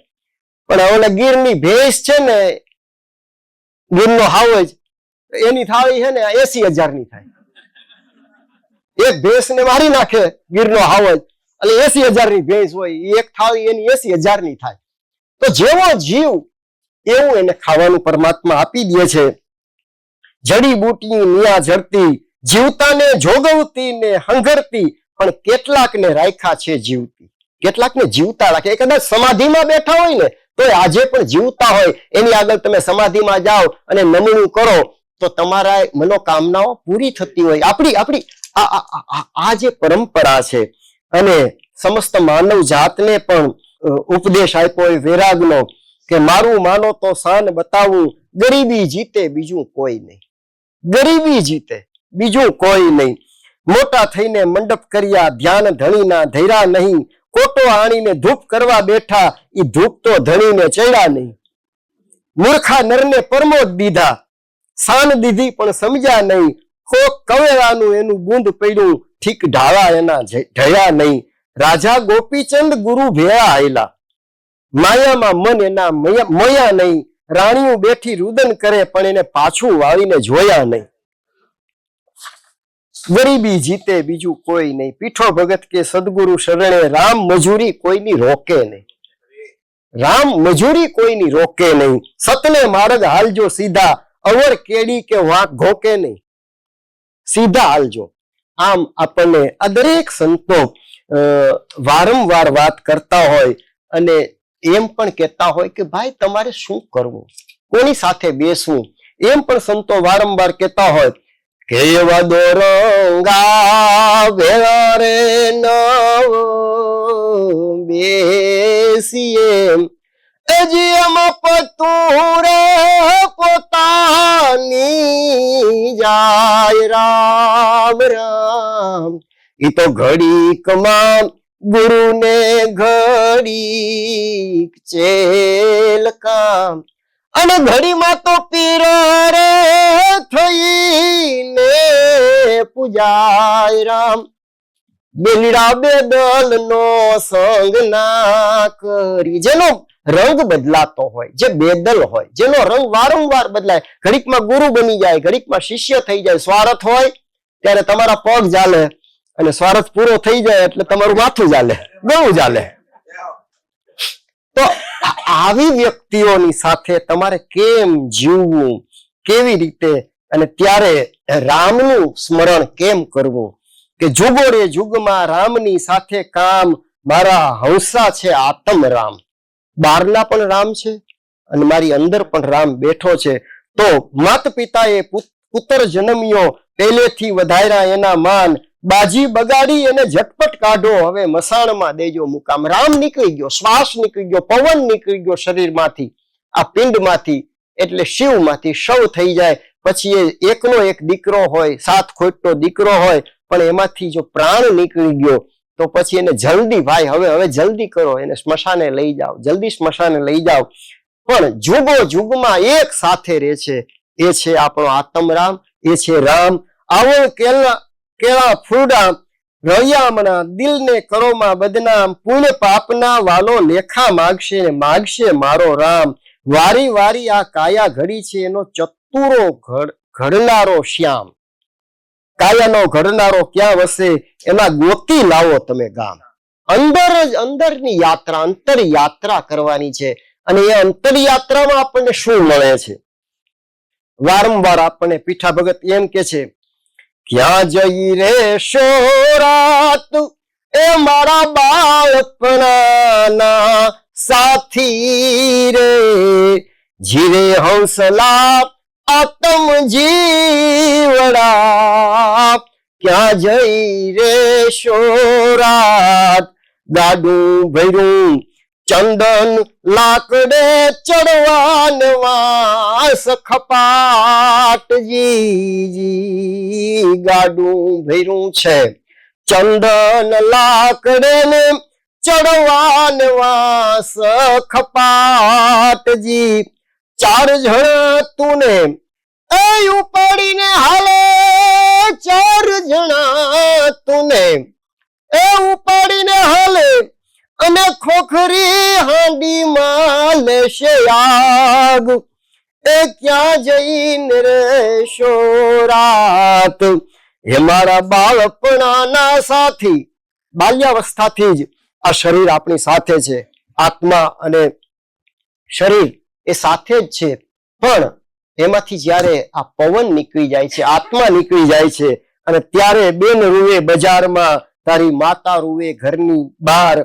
પણ ઓલા ગીરની ભેંસ છે ને, ગીરનો હાવજ, એની થાળી છે ને 80000 ની થાય. એક ભેંસ ને મારી નાખે ગીરનો હાવજ એટલે 80000 ની ભેંસ હોય, એક થાળી એની 80000 ની થાય. તો જેવો જીવ એવું એને ખાવાનું પરમાત્મા આપી દે છે. જડીબુટી નિયા જડતી, જીવતાને જોગવતી ને હંગરતી, પણ કેટલાકને રાખ્યા છે જીવતી, કેટલાકને જીવતા રાખે. કદાચ સમાધિમાં બેઠા હોય ને તો આજે પણ જીવતા હોય, એની આગળ તમે સમાધિમાં જાઓ અને નમણું કરો તો તમારા મનોકામનાઓ પૂરી થતી હોય. આપણી આ જે પરંપરા છે, અને સમસ્ત માનવ જાતને પણ ઉપદેશ આપ્યો હોય વૈરાગનો કે મારું માનો તો શાન બતાવું, ગરીબી જીતે બીજું કોઈ નહીં, ગરીબી જીતે બીજું કોઈ નહીં. મોટા થઈને મંડપ કર્યા, ધ્યાન ધણીના ધૈરા નહીં, કોટો આણીને ધૂપ કરવા બેઠા, ઈ ધૂપ તો ધણીને ચડ્યા નહીં. મૂર્ખા નરને પરમોદ દીધા, સાન દીધી પણ સમજ્યા નહીં, કોક કવેરાનું એનું બુંદ પડ્યું, ઠીક ઢાળા એના ઢળ્યા નહીં. રાજા ગોપીચંદ ગુરુ ભેળા આયેલા, માયામાં મન એના મોયા નહીં, રાણીઓ બેઠી રુદન કરે પણ એને પાછું વાળીને જોયા નહીં. ગરીબી જીતે બીજું કોઈ નહીં, પીઠો ભગત કે સદગુરુ શરણે, રામ મજૂરી કોઈની રોકે નહીં. રામ મજૂરી કોઈની રોકે નહીં, સતને માર્ગ હાલજો સીધા, અવર કેડી કે વાંક ઘોકે નહીં. સીધા હાલજો. આમ આપણને આ દરેક સંતો વારંવાર વાત કરતા હોય અને એમ પણ કહેતા હોય કે ભાઈ તમારે શું કરવું, કોની સાથે બેસવું, એમ પણ સંતો વારંવાર કહેતા હોય કે એવા દોરંગા ભેળા રે નવ બેસીએ, હજી એમાં પતુરે પોતાની જાય રામ રામ. ઈ તો ઘડીકમાં ગુરુને ઘડીક ચેલ કામ, અને ઘડીમાં તો પીર રે થઈને પૂજાય રામ. બેલીડા બેદલ નો સંગ ના કરી, જેનો રંગ બદલાતો હોય, જે બેદલ હોય, જેનો રંગ વારંવાર બદલાય, ઘડીકમાં ગુરુ બની જાય, ઘડીકમાં શિષ્ય થઈ જાય. સ્વાર્થ હોય ત્યારે તમારા પગ ચાલે અને સ્વાર્થ પૂરો થઈ જાય એટલે તમારું માથું ચાલે, ગળું ચાલે. તો આવી વ્યક્તિઓની સાથે તમારે કેમ જીવવું, કેવી રીતે, અને ત્યારે રામનું સ્મરણ કેમ કરવું કે જુગો રે જુગમાં રામની સાથે કામ, મારા હંસા છે આત્મ રામ. બહારના પણ રામ છે અને મારી અંદર પણ રામ બેઠો છે. તો માત પિતાએ પુત્ર જન્મ્યો, પહેલેથી વધાર્યા એના માન, બાજી બગાડી એને ઝટપટ કાઢો, હવે મસાણમાં દેજો મુકામ. રામ નીકળી ગયો, શ્વાસ નીકળી ગયો, પવન નીકળી ગયો શરીરમાંથી, આ પિંડમાંથી, એટલે શિવમાંથી શવ થઈ જાય. પછી એ એકનો એક દીકરો હોય, સાત ખોટનો દીકરો હોય, પણ એમાંથી જો પ્રાણ નીકળી ગયો તો પછી એને જલ્દી, ભાઈ હવે જલ્દી કરો, એને સ્મશાને લઈ જાઓ, જલ્દી સ્મશાને લઈ જાઓ. પણ જુગો જુગમાં એક સાથે રહે છે, એ છે આપણો આત્મરામ, એ છે રામ. આવો કેળા ફૂડા રળિયામણા, દિલને કરોમાં બદનામ, પુણ્ય પાપના વાલો લેખા માગશે ને માગશે મારો રામ. વારી વારી આ કાયા ઘડી છે, એનો ચતુરો ઘડનારો શ્યામ. કાયાનો ઘડનારો ક્યાં વસે, એમાં ગોતી લાવો તમે ગામ. અંદર જ અંદરની યાત્રા, અંતર યાત્રા કરવાની છે. અને એ અંતર યાત્રામાં આપણને શું મળે છે? વારંવાર આપણને પીઠા ભગત એમ કે છે, ક્યાં જઈ રે શોરાત એ મારા બાળપણાના સાથી રે, જીરે હંસલા આત્મ જીવડા. ક્યાં જઈ રે શોરાત, ગાડું ભર્યું ચંદન લાકડે ચડવાન વાસ ખપાટજી. ગાડું ભર્યું છે ચંદન લાકડે ને ચડવાન વાસ ખપાટજી. ચાર જણા તુને એ ઉપાડીને હાલે, ચાર જણા તુને એ ઉપાડીને હાલે, અને ખોખરી હાંડી માં લેશે આગ. એ ક્યાં જઈને રહેશો રાત, એ મારા બાળપણાના સાથી. બાલ્યાવસ્થાથી જ આ શરીર આપણી સાથે છે, આત્મા અને શરીર એ સાથે જ છે. પણ એમાંથી જ્યારે આ પવન નીકળી જાય છે, આત્મા નીકળી જાય છે, અને ત્યારે બેન રૂવે બજારમાં, તારી માતા રૂવે ઘરની બહાર.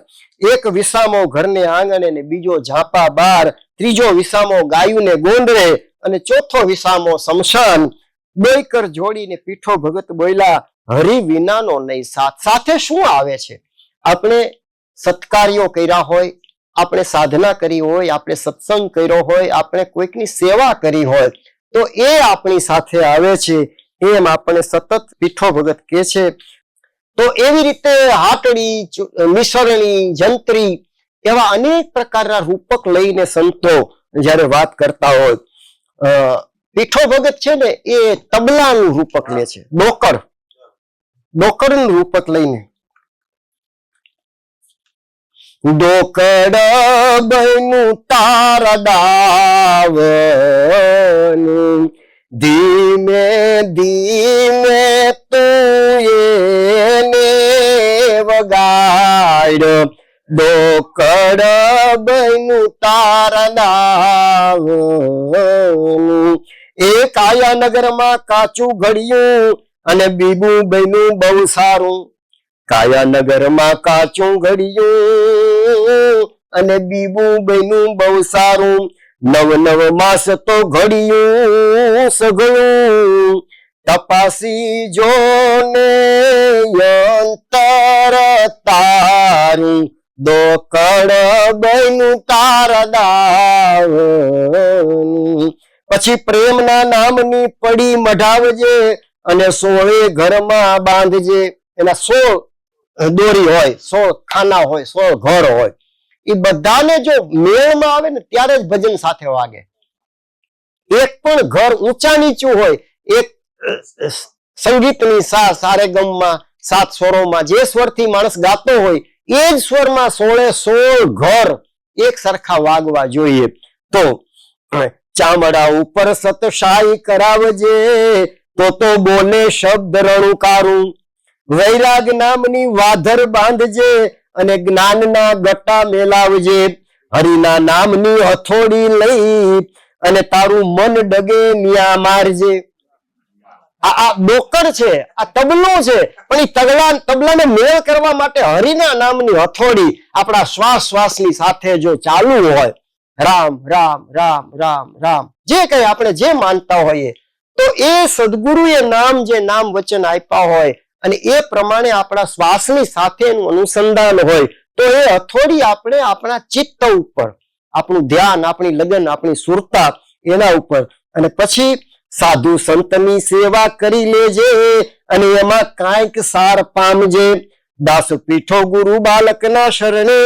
એક વિસામો ઘરને આંગણે ને બીજો ઝાંપા બાર, ત્રીજો વિસામો ગાયુંને ગોંદરે, અને ચોથો વિસામો શમશાન. બેયકર જોડીને પીઠો ભગત બોલ્યા, હરિ વિનાનો નહીં સાથ. સાથે શું આવે છે? આપણે સત્કાર્યો કર્યા હોય, આપણે સાધના કરી હોય, આપણે સત્સંગ કર્યો હોય, આપણે કોઈકની સેવા કરી હોય, તો એ આપણી સાથે આવે છે. એમ આપણે સતત પીઠો ભગત કે છે. તો એવી રીતે હાટડી, મિસરણી, જંત્રી એવા અનેક પ્રકારના રૂપક લઈને સંતો જ્યારે વાત કરતા હોય. પીઠો ભગત છે ને એ તબલાનું રૂપક લે છે, ડોકરનું રૂપક લઈને. ડોકડ બન્યું તારા દાવનું, ધીમે ધીમે તું એને વગાડ. ડોકડ બન્યું તારા દાવનું, એ કાયાનગરમાં કાચું ઘડ્યું અને બીબું બન્યું બહુ સારું. કાયાનગરમાં કાચું ઘડ્યું અને બીબું બન્યું બહુ સારું. નવ નવ માસ તો ઘડ્યું સઘળું, તપાસી જોને અંતર તારું. ડોકડ બન્યું તારા દાવનું. પછી પ્રેમના નામની પડી મઢાવજે અને 16 ઘરમાં બાંધજે. એના 16 દોરી હોય, 16 ખાના હોય, 16 ઘર હોય. એ બધાને જો મેળમાં આવે ને ત્યારે જ ભજન સાથે વાગે. એક પણ ઘર ઊંચા નીચું હોય, એક સંગીતની સારેગમમાં 7 સ્વરોમાં જે સ્વરથી માણસ ગાતો હોય એ જ સ્વરમાં 16 ઘર એક સરખા વાગવા જોઈએ. તો ચામડા ઉપર સતશાઈ કરાવજે, તો બોલે શબ્દ રણુકારું. વૈરાગ નામની વાધર બાંધજે અને જ્ઞાનના ગટા મેલાવજે. હરિના નામની હથોડી લઈ અને તારું મન ડગે ન્યા મારજે. આ ડોકર છે, આ તબલો છે, પણ એ તબલાને મેળ કરવા માટે હરિના નામની હથોડી આપણા શ્વાસની સાથે જો ચાલુ હોય, રામ રામ રામ રામ રામ, જે કઈ આપણે જે માનતા હોઈએ, તો એ સદગુરુએ જે નામ વચન આપ્યા હોય અને એ પ્રમાણે આપણા શ્વાસની સાથેનું અનુસંધાન હોય, તો એ હથોડી આપણે આપણા ચિત્ત ઉપર, આપણું ધ્યાન, આપણી લગન, આપણી સુરતા એના ઉપર. અને પછી સાધુ સંતની સેવા કરી લેજે અને એમાં કાંઈક સાર પામજે. દાસ પીઠો ગુરુ બાલકના શરણે,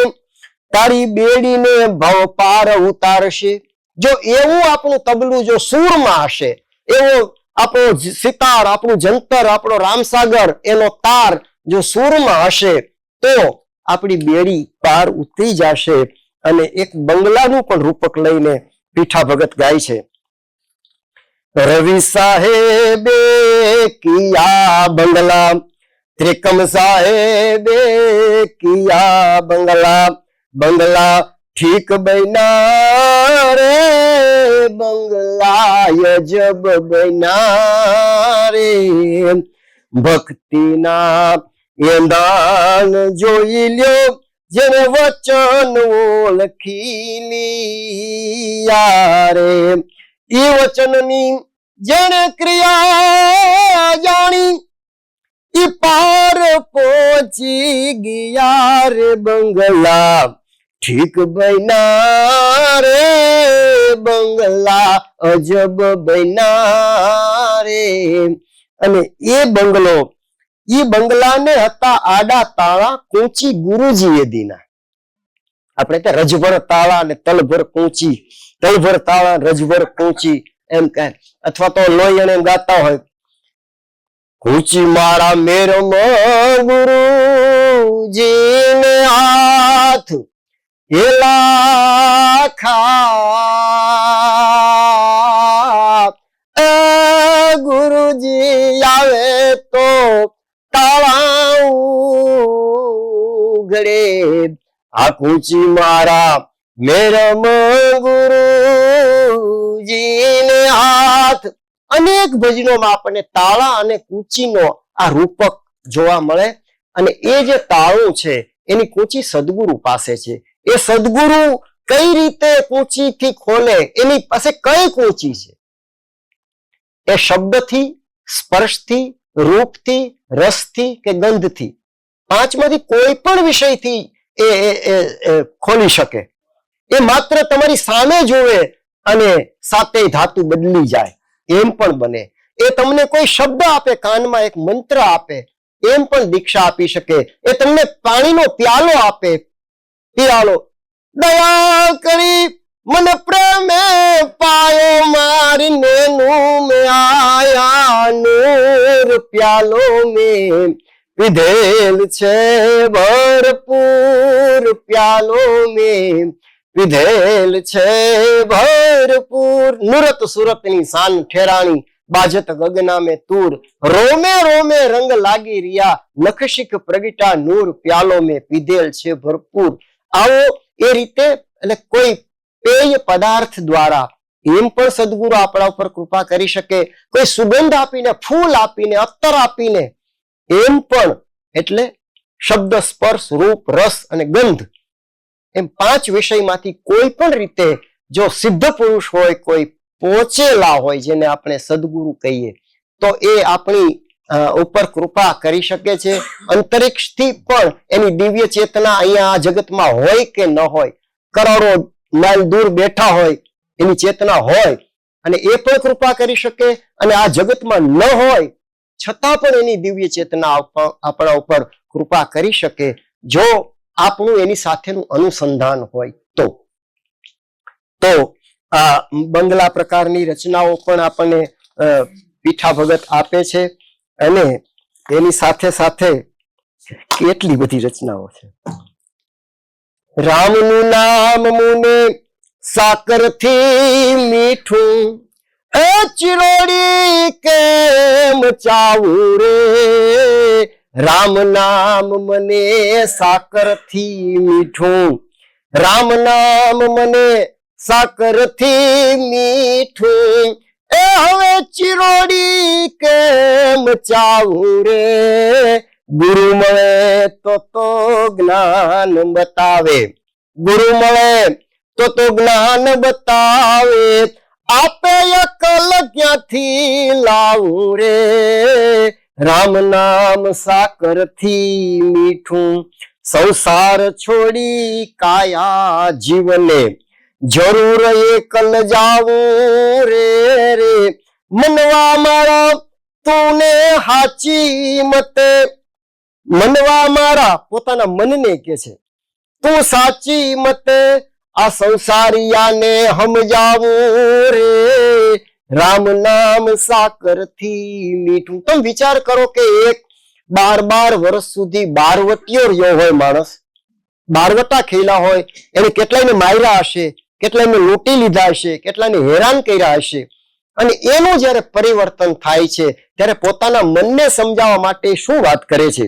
તારી બેડીને ભવ પાર ઉતારશે. જો એવું આપણું તબલું જો સૂરમાં હશે, એવો આપણો સિતાર, આપણું જંતર, આપણો રામસાગર, એનો તાર જો સૂરમાં હશે, તો આપણી બેડી પાર ઉતરી જશે. અને એક બંગલાનું પણ રૂપક લઈને પીઠા ભગત ગાય છે. રવિ સાહેબે કિયા બંગલા, ત્રિકમ સાહેબે કિયા બંગલા. બંગલા ઠીક બના રે, બંગલા જબ બના રે. ભક્તિના એંધાન જોઈ લ્યો, જેને વચન ઓળખી લીયા રે. એ વચનની જેને ક્રિયા જાણી, ઈ પાર પહોંચી ગયા રે. બંગલા ઠીક બન્યા રે, બંગલા અજબ બન્યા રે. અને એ બંગલાને હતા આડા તાળા, કૂંચી ગુરુજીએ દીના. આપણે ત્યાં રજભર તાળા ને તલભર કૂંચી, તલભર તાળા રજભર કૂંચી એમ કહે. અથવા તો લોહીને ગાતા હોય, કૂંચી મારા મેરમાં ગુરુજીને હાથ એલા ખા. ગુરુજી આવે તો તાળા ઉઘડે. આ કૂંચી મારા મેરમ ગુરુજીને હાથ. અનેક ભજનોમાં આપણને તાળા અને કૂંચીનો આ રૂપક જોવા મળે. અને એ જે તાળું છે એની કૂંચી સદગુરુ પાસે છે. એ સદગુરુ કઈ રીતે કૂંચીથી ખોલે, એની પાસે કઈ કૂંચી છે? એ શબ્દથી, સ્પર્શથી, રૂપથી, રસથી કે ગંધથી, 5માંથી કોઈ પણ વિષયથી એ ખોલી શકે. એ માત્ર તમારી સામે જોવે અને સાતે ધાતુ બદલી જાય એમ પણ બને. એ તમને કોઈ શબ્દ આપે, કાનમાં એક મંત્ર આપે, એમ પણ દીક્ષા આપી શકે. એ તમને પાણીનો પ્યાલો આપે, પિયાલો, દયા કરી મન પ્રેમે પાયો મારીને નું મે આયા નૂર પ્યાલો મેં પીધેલ છે ભરપૂર, પ્યાલો મેં પીધેલ છે ભરપૂર. નુરત સુરતની શાન ઠેરાણી, બાજત ગગના में તૂર, રોમે રોમે રંગ લાગી રહ્યા, નખશિખ પ્રગટા નૂર પ્યાલો મેં પીધેલ છે ભરપૂર. આવો એ રીતે એટલે કોઈ પેય પદાર્થ દ્વારા એમ પણ સદગુરુ આપણા ઉપર કૃપા કરી શકે, કોઈ સુગંધ આપીને, ફૂલ આપીને, અત્તર આપીને, એમ પણ એટલે શબ્દ, સ્પર્શ, રૂપ, રસ અને ગંધ, એમ 5 વિષયમાંથી કોઈ પણ રીતે જો સિદ્ધ પુરુષ હોય, કોઈ પહોંચેલા હોય, જેને આપણે સદગુરુ કહીએ, તો એ આપણી ઉપર કૃપા કરી શકે છે. અંતરિક્ષથી પણ એની દિવ્ય ચેતના અહીંયા આ જગતમાં હોય કે ન હોય, કરોડો માઇલ દૂર બેઠા હોય, એની ચેતના હોય અને એ પણ કૃપા કરી શકે, અને આ જગતમાં ન હોય છતાં પણ એની દિવ્ય ચેતના આપણા ઉપર કૃપા કરી શકે, જો આપણું એની સાથેનું અનુસંધાન હોય તો. આ બંગલા પ્રકારની રચનાઓ પણ આપણને પીઠા ભગત આપે છે, અને એની સાથે સાથે કેટલી બધી રચનાઓ છે. રામનું નામ મુને સાકરથી મીઠું, એ ચિરોડી કેમ ચાવું રે, રામ નામ મને સાકરથી મીઠું, રામ નામ મને સાકરથી મીઠું, એ હવે ચિરોડી કેમ ચાવું રે, ગુરુ મળે તો જ્ઞાન બતાવે, ગુરુ મળે તો જ્ઞાન બતાવે, આપે અકલ ક્યાંથી લાવું રે, રામ નામ સાકરથી મીઠું, સંસાર છોડી કાયા જીવને, જરૂર એકલ જાવું રે, મનવા મારા તુને હાચી મતે, મનવા મારા પોતાના મનને કે છે, તું સાચી મતે આ સંસારિયાને સમજાવું રે, રામ નામ સાકરથી મીઠું. તમે વિચાર કરો કે એક 12 વર્ષ સુધી બારવટીયો રહ્યો હોય માણસ, બારવટા ખેલા હોય, એને કેટલાયને માર્યા હશે, કેટલાયને લૂંટી લીધા હશે, કેટલાયને હેરાન કર્યા હશે, અને એનું જ્યારે પરિવર્તન થાય છે ત્યારે પોતાના મનને સમજાવવા માટે શું વાત કરે છે,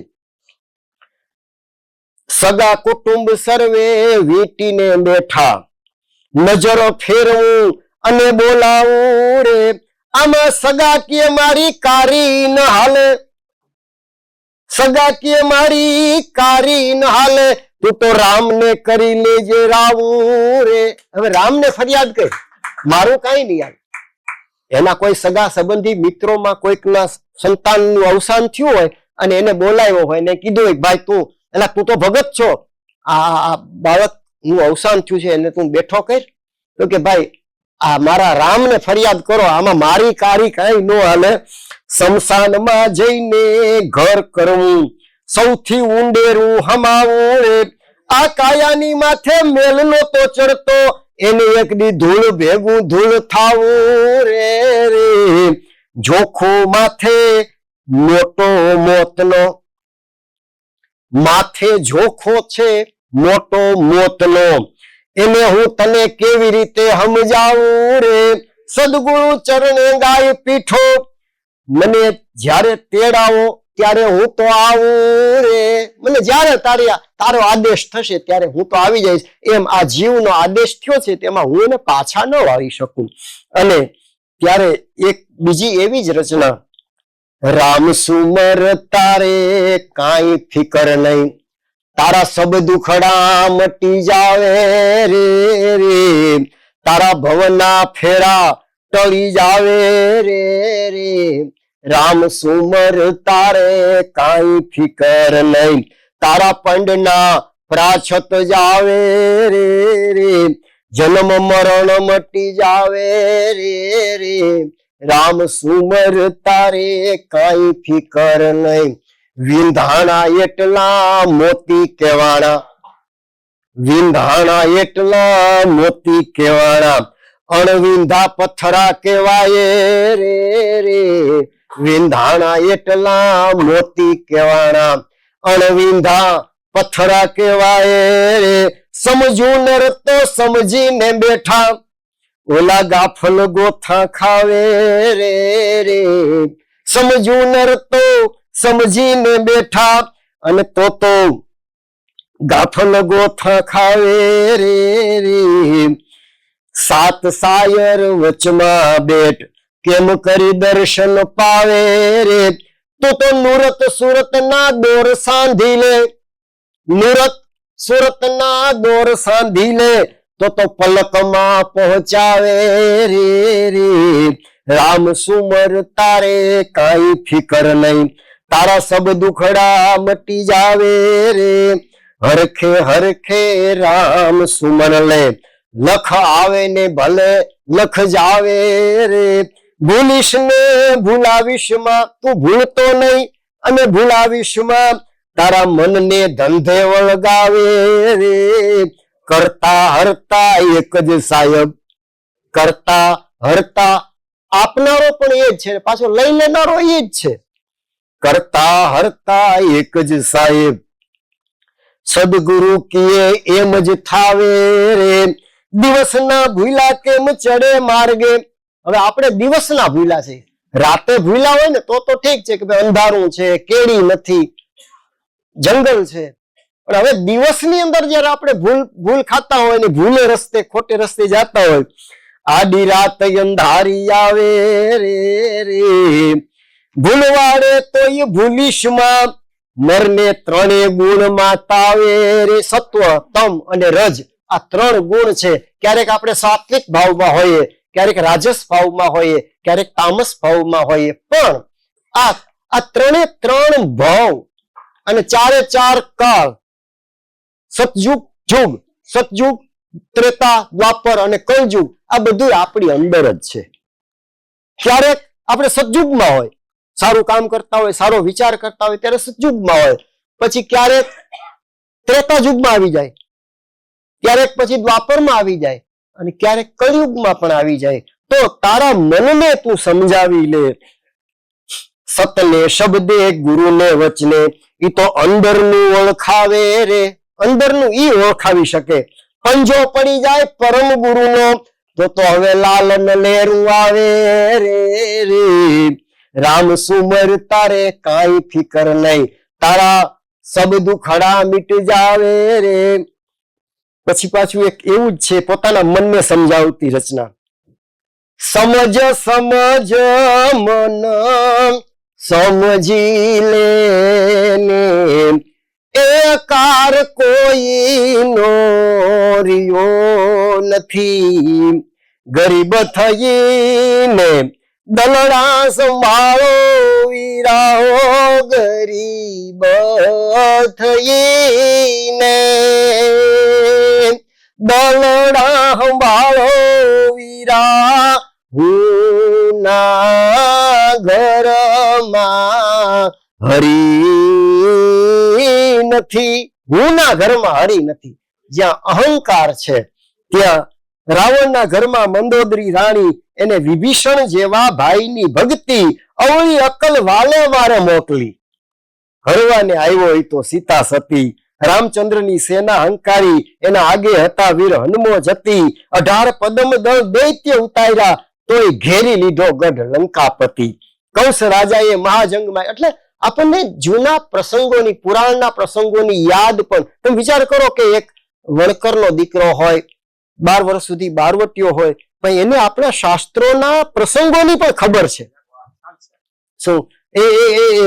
સગા કુટુંબ સર્વે વીટીને બેઠા, નજરો ફેરવું અને બોલાવું રે, આમાં સગા કે મારી કારી ન હાલે, સગા કે મારી કારી ન હાલે, તું તો રામને કરી લેજે રાવું રે. હવે રામને ફરિયાદ કરી, મારું કઈ નહીં આવે. એના કોઈ સગા સંબંધી મિત્રોમાં કોઈકના સંતાનનું અવસાન થયું હોય અને એને બોલાવ્યો હોય ને કીધું હોય ભાઈ તું તો ભગત છો, આ બાળકનું અવસાન થયું છે એને તું બેઠો કર, તો કે ભાઈ આ મારા રામને ફરિયાદ કરો, આમાં મારી કારી કઈ ન હાલે. શમશાનમાં જઈને ઘર કરવું, સૌથી ઊંડેરું હમાવું રે, આ કાયાની માથે મેલનો તો ચડતો, એને એક દી ધૂળ ભેગું ધૂળ થાવું રે, જોખો માથે મોટો મોતનો, માથે જોખો છે મોટો મોતનો, એને હું તને કેવી રીતે સમજાવું રે, સદગુરુ ચરણે ગાય પીઠો, મને જ્યારે તેડાવો ત્યારે હું તો આવું રે, મને જ્યારે તારો આદેશ થશે ત્યારે હું તો આવી જઈશ, એમ આ જીવનો આદેશ થયો છે તેમાં હું એને પાછા ન વાળી શકું. અને ત્યારે એક બીજી એવી જ રચના, રામ સુમર તારે કાંઈ ફિકર નહીં, તારા સબ દુખડા મટી જાવે રે, તારા ભવના ફેરા ટળી જાવે રે, રામ સુમર તારે કાંઈ ફિકર નહીં, તારા પંડના પ્રાછત જાવે રે, જન્મ મરણ મટી જાવે રે, રામ સુમર તારે કાંઈ ફિકર નહીં, વિંધાણા એટલા મોતી કેવાણા, વિંધાણા એટલા મોતી કેવાણા, અણવિંધા પથ્થરા કેવાય રે રે, વિંધાણા એટલા મોતી કેવાણા, અણવિંધા પથ્થરા કેવાય રે, સમજુ નર તો સમજીને બેઠા, ઓલા ગાફલ ગોથા ખાવે રે રે, સમજુ નર તો સમજીને બેઠા, અને તો ગાફલ ગોથા ખાવે રે રે, સાત સાયર વચમાં બેઠ કેમ કરી દર્શન પાવે રે, તો નુરત સુરત ના દોર સાંધી લે, નુરત સુરત ના દોર સાંધી લે, તો પલકમાં પહોંચાવે રે રે, રામ સુમર તારે કાંઈ ફિકર નહીં, તારા સબ દુખડા મટી જાવે રે, હરખે હરખે રામ સુમર લે, લખ આવે ને ભલે લખ જાવે રે, ભૂલીશ ને ભૂલાવીશ માં તું ભૂલતો નહીં, અને ભૂલાવીશ માં તારા મનને ધંધે વળગાવે રે, કરતા હરતા એક જ સાહેબ, કરતા હરતા આપનારો પણ એ જ છે, પાછો લઈ લેનારો એ જ છે, કરતા હરતા એક જ સાહેબ, સદગુરુ કીએ એમ જ થાવે રે, દિવસના ભૂલા કેમ ચડે માર્ગે. હવે આપણે દિવસના ભૂલા છે, રાતે ભૂલા હોય ને તો ઠીક છે કે ભાઈ અંધારું છે, કેડી નથી, જંગલ છે, પણ હવે દિવસની અંદર જયારે આપણે ભૂલ ખાતા હોય ને ભૂલે રસ્તે ખોટે રસ્તે જતા હોય, આડી રાત અંધારી આવે રે રે, ભૂલવાડે તો એ ભૂલીશમાં મરને ત્રણે ગુણ માં તાવે રે, સત્વ તમ અને રજ આ ત્રણ ગુણ છે. ક્યારેક આપણે સાત્વિક ભાવમાં હોઈએ, ક્યારેક રાજસ ભાવમાં હોઈએ, ક્યારેક તામસ ભાવમાં હોઈએ, પણ આ ત્રણે ત્રણ ભાવ અને ચારે ચાર કાળ, સતયુગ યુગ, સતયુગ ત્રેતા દ્વાપર અને કળયુગ, આ બધું આપણી અંદર જ છે. ક્યારેક આપણે સતયુગમાં હોય, સારું કામ કરતા હોય, સારો વિચાર કરતા હોય ત્યારે સતયુગમાં હોય, પછી ક્યારેક ત્રેતા યુગમાં આવી જાય, ક્યારેક પછી દ્વાપરમાં આવી જાય, અને ક્યારેક કળયુગમાં પણ આવી જાય. તો તારા મનને તું સમજાવી લે, સતને શબ્દે ગુરુને વચને, ઈ તો અંદરનું ઓળખાવે રે, અંદરનું ઈ ઓળખાવી શકે. પંજો પડી જાય પરમ ગુરુનો, તો હવે લાલન લેરું આવે રે રે, રામ સુમર તારે કાંઈ ફિકર નહીં, તારા સબ દુખડા મિટ જાવે રે. પછી પાછું એક એવું જ છે પોતાના મનને સમજાવતી રચના, સમજ સમજ મન સમજી લે ને, એકાર કોઈ નો રિયો નથી, ગરીબ થઈને દલડા સંભાળો વીરાઓ, ગરીબ થઈને દલડા સંભાળો વીરા, હું ના ઘરમાં હરી નથી, હું ના ઘરમાં હરી નથી. જ્યાં અહંકાર છે ત્યાં રાવણના ઘરમાં મંદોદરી રાણી એને વિભીષણ જેવા ભાઈની ભક્તિ અવળી અકલ વાલે વારે મોકલી, હરવાને આવ્યો એ તો સીતા સતી, રામચંદ્રની સેના હંકારી એના આગે હતા વીર હનુમો જતી, 18 પદમ દળ દૈત્ય ઉતાર્યા તોય ઘેરી લીધો ગઢ લંકાપતિ. કંસ રાજાએ મહાજંગમાં, એટલે આપણને જૂના પ્રસંગોની, પુરાણના પ્રસંગોની યાદ પણ, તમે વિચાર કરો કે એક વણકરનો દીકરો હોય, 12 વર્ષ સુધી બારવટીયો હોય, પણ એને આપણા શાસ્ત્રોના પ્રસંગોની પણ ખબર છે. શું એ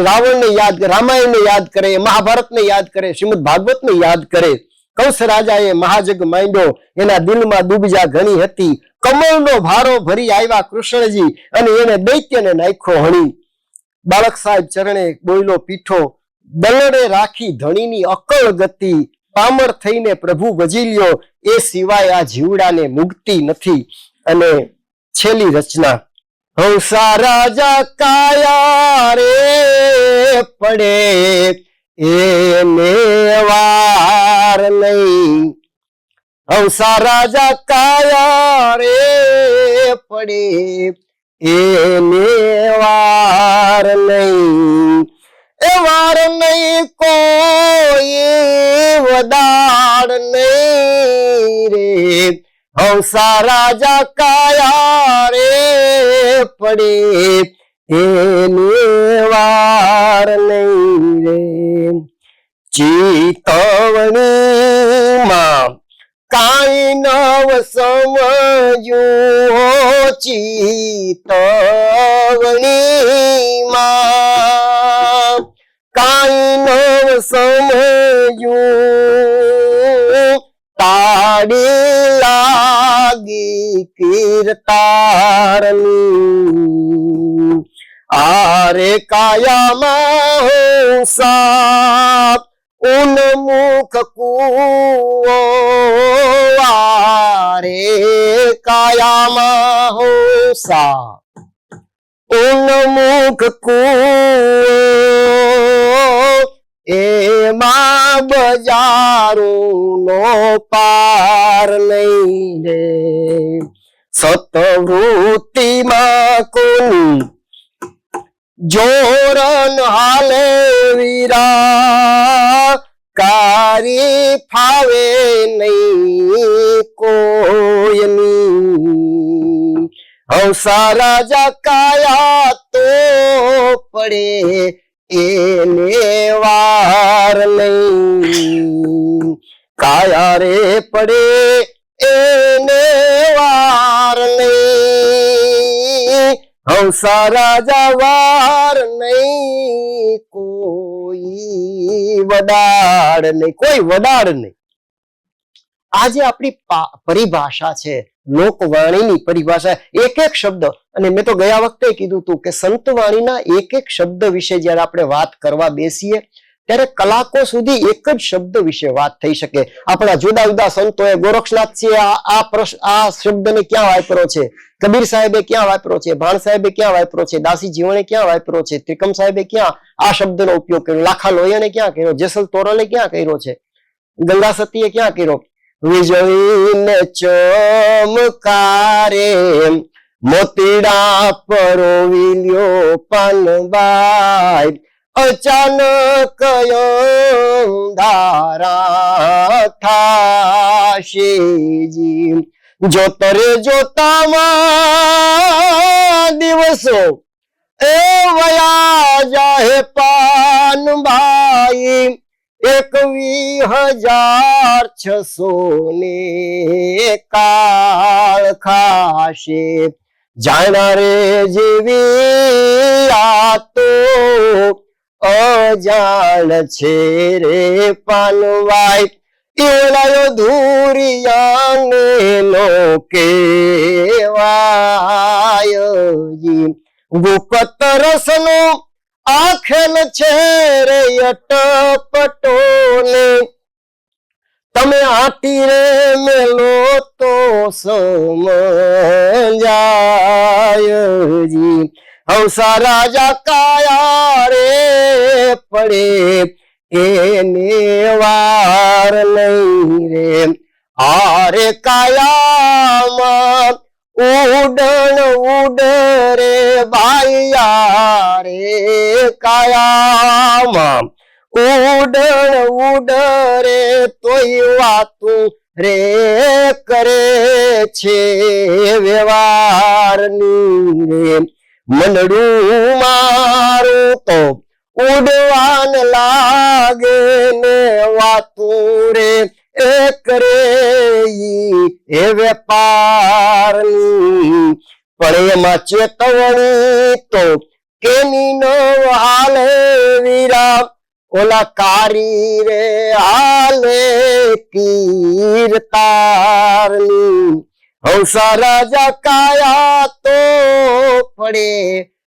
રાવણને યાદ કરે, રામાયણને યાદ કરે, મહાભારતને યાદ કરે, શ્રીમદ ભાગવતને યાદ કરે. કંસ રાજાએ મહાજગ માંડ્યો, એના દિલમાં દુબજા ઘણી હતી, કમળનો ભારો ભરી આવ્યા કૃષ્ણજી, અને એને દૈત્યને નાખ્યો હણી. બાળક સાહેબ ચરણે બોયલો પીઠો, દલડે રાખી ધણીની અકળ ગતિ, પામર થઈને પ્રભુ ભજી લ્યો, એ સિવાય આ જીવડાને મુક્તિ નથી. અને છેલ્લી રચના, હંસા રાજા કાયા રે પડે એને વાર નહીં. હંસા રાજા કાયા રે પડે એને વાર નહીં. એ વાર નહીં કોઈ વદાડ નહીં રે. હંસા રાજા કાયા રે પડે એને વાર નહીં રે. ચિતવણીમાં કાંઈ નવ સમજ્યું. ચિતવણીમાં કાંઈ નવ સમજ્યું. તાળી લાગી કીર્તારની. આરે કાયામાં હંસા ઉન્મુખ કૂવો. આરે કાયામાં હંસા ઉન્મુખ કૂવો. એમાં બજારું નો પાર નહીં રે. સતવૃત્તિમાં કોની જોરન હાલે વીરા. કારી ફાવે નહીં કોઈની. હંસા રાજા કાયા તો પડે એને વાર નહીં. કાયા રે પડે એને વાર નહીં. હંસા રાજા વાર નહીં કોઈ વડાડ નહીં. કોઈ વડાડ નહીં. આજે આપણી પરિભાષા છે, લોકવાણીની પરિભાષા. એક એક શબ્દ, અને મેં તો ગયા વખતે કીધું હતું કે સંતવાણીના એક એક શબ્દ વિશે જયારે આપણે વાત કરવા બેસીએ ત્યારે કલાકો સુધી એક જ શબ્દ વિશે વાત થઈ શકે. આપણા જુદા જુદા સંતોએ, ગોરક્ષનાથજીએ આ શબ્દને ક્યાં વાપર્યો છે, કબીર સાહેબે ક્યાં વાપર્યો છે, ભાણ સાહેબે ક્યાં વાપર્યો છે, દાસી જીવણે ક્યાં વાપર્યો છે, ત્રિકમ સાહેબે ક્યાં આ શબ્દનો ઉપયોગ કર્યો, લાખા લોહિયાને ક્યાં કર્યો, જેસલ તોરલે ક્યાં કર્યો છે, ગંગા સતીએ ક્યાં કર્યો. વીજળીને ચમકારે મોતીડા પરોવિલ્યો પાનબાઈ. અચાનક અંધારા થાશેજી. જોતરે જોતામાં દિવસો એ વયા જાહે પાનબાઈ. 21,600 ને કાળ ખાશે. જાણરે જેવી આ તો અજાણ છે રે પાનવાઈ. એવડાયો ધૂરિયાને નો કેવાયજી. ગુપ્ત રસનો આખેલ છે રે અટપટોને. તમે આટી રે મેલો તો સમજાયજી. હંસા રાજા કાયા રે પડે એને વાર નહીં રે. આરે કાયામાં ઉડણ ઉડરે ભાઈયા રે. કાયામાં ઉડણ ઉડરે તોય વાતું રે કરે છે વ્યવહારની રે. મનડું મારું તો ઉડવાન લાગે ને વાતું રે એ કરે એ વેપારની. પણ એમાં ચેતવણી તો કેની ન હાલે વીરા. ઓલા કારી રે હાલે કીર્તારની. હંસા રાજા કાયા તો પડે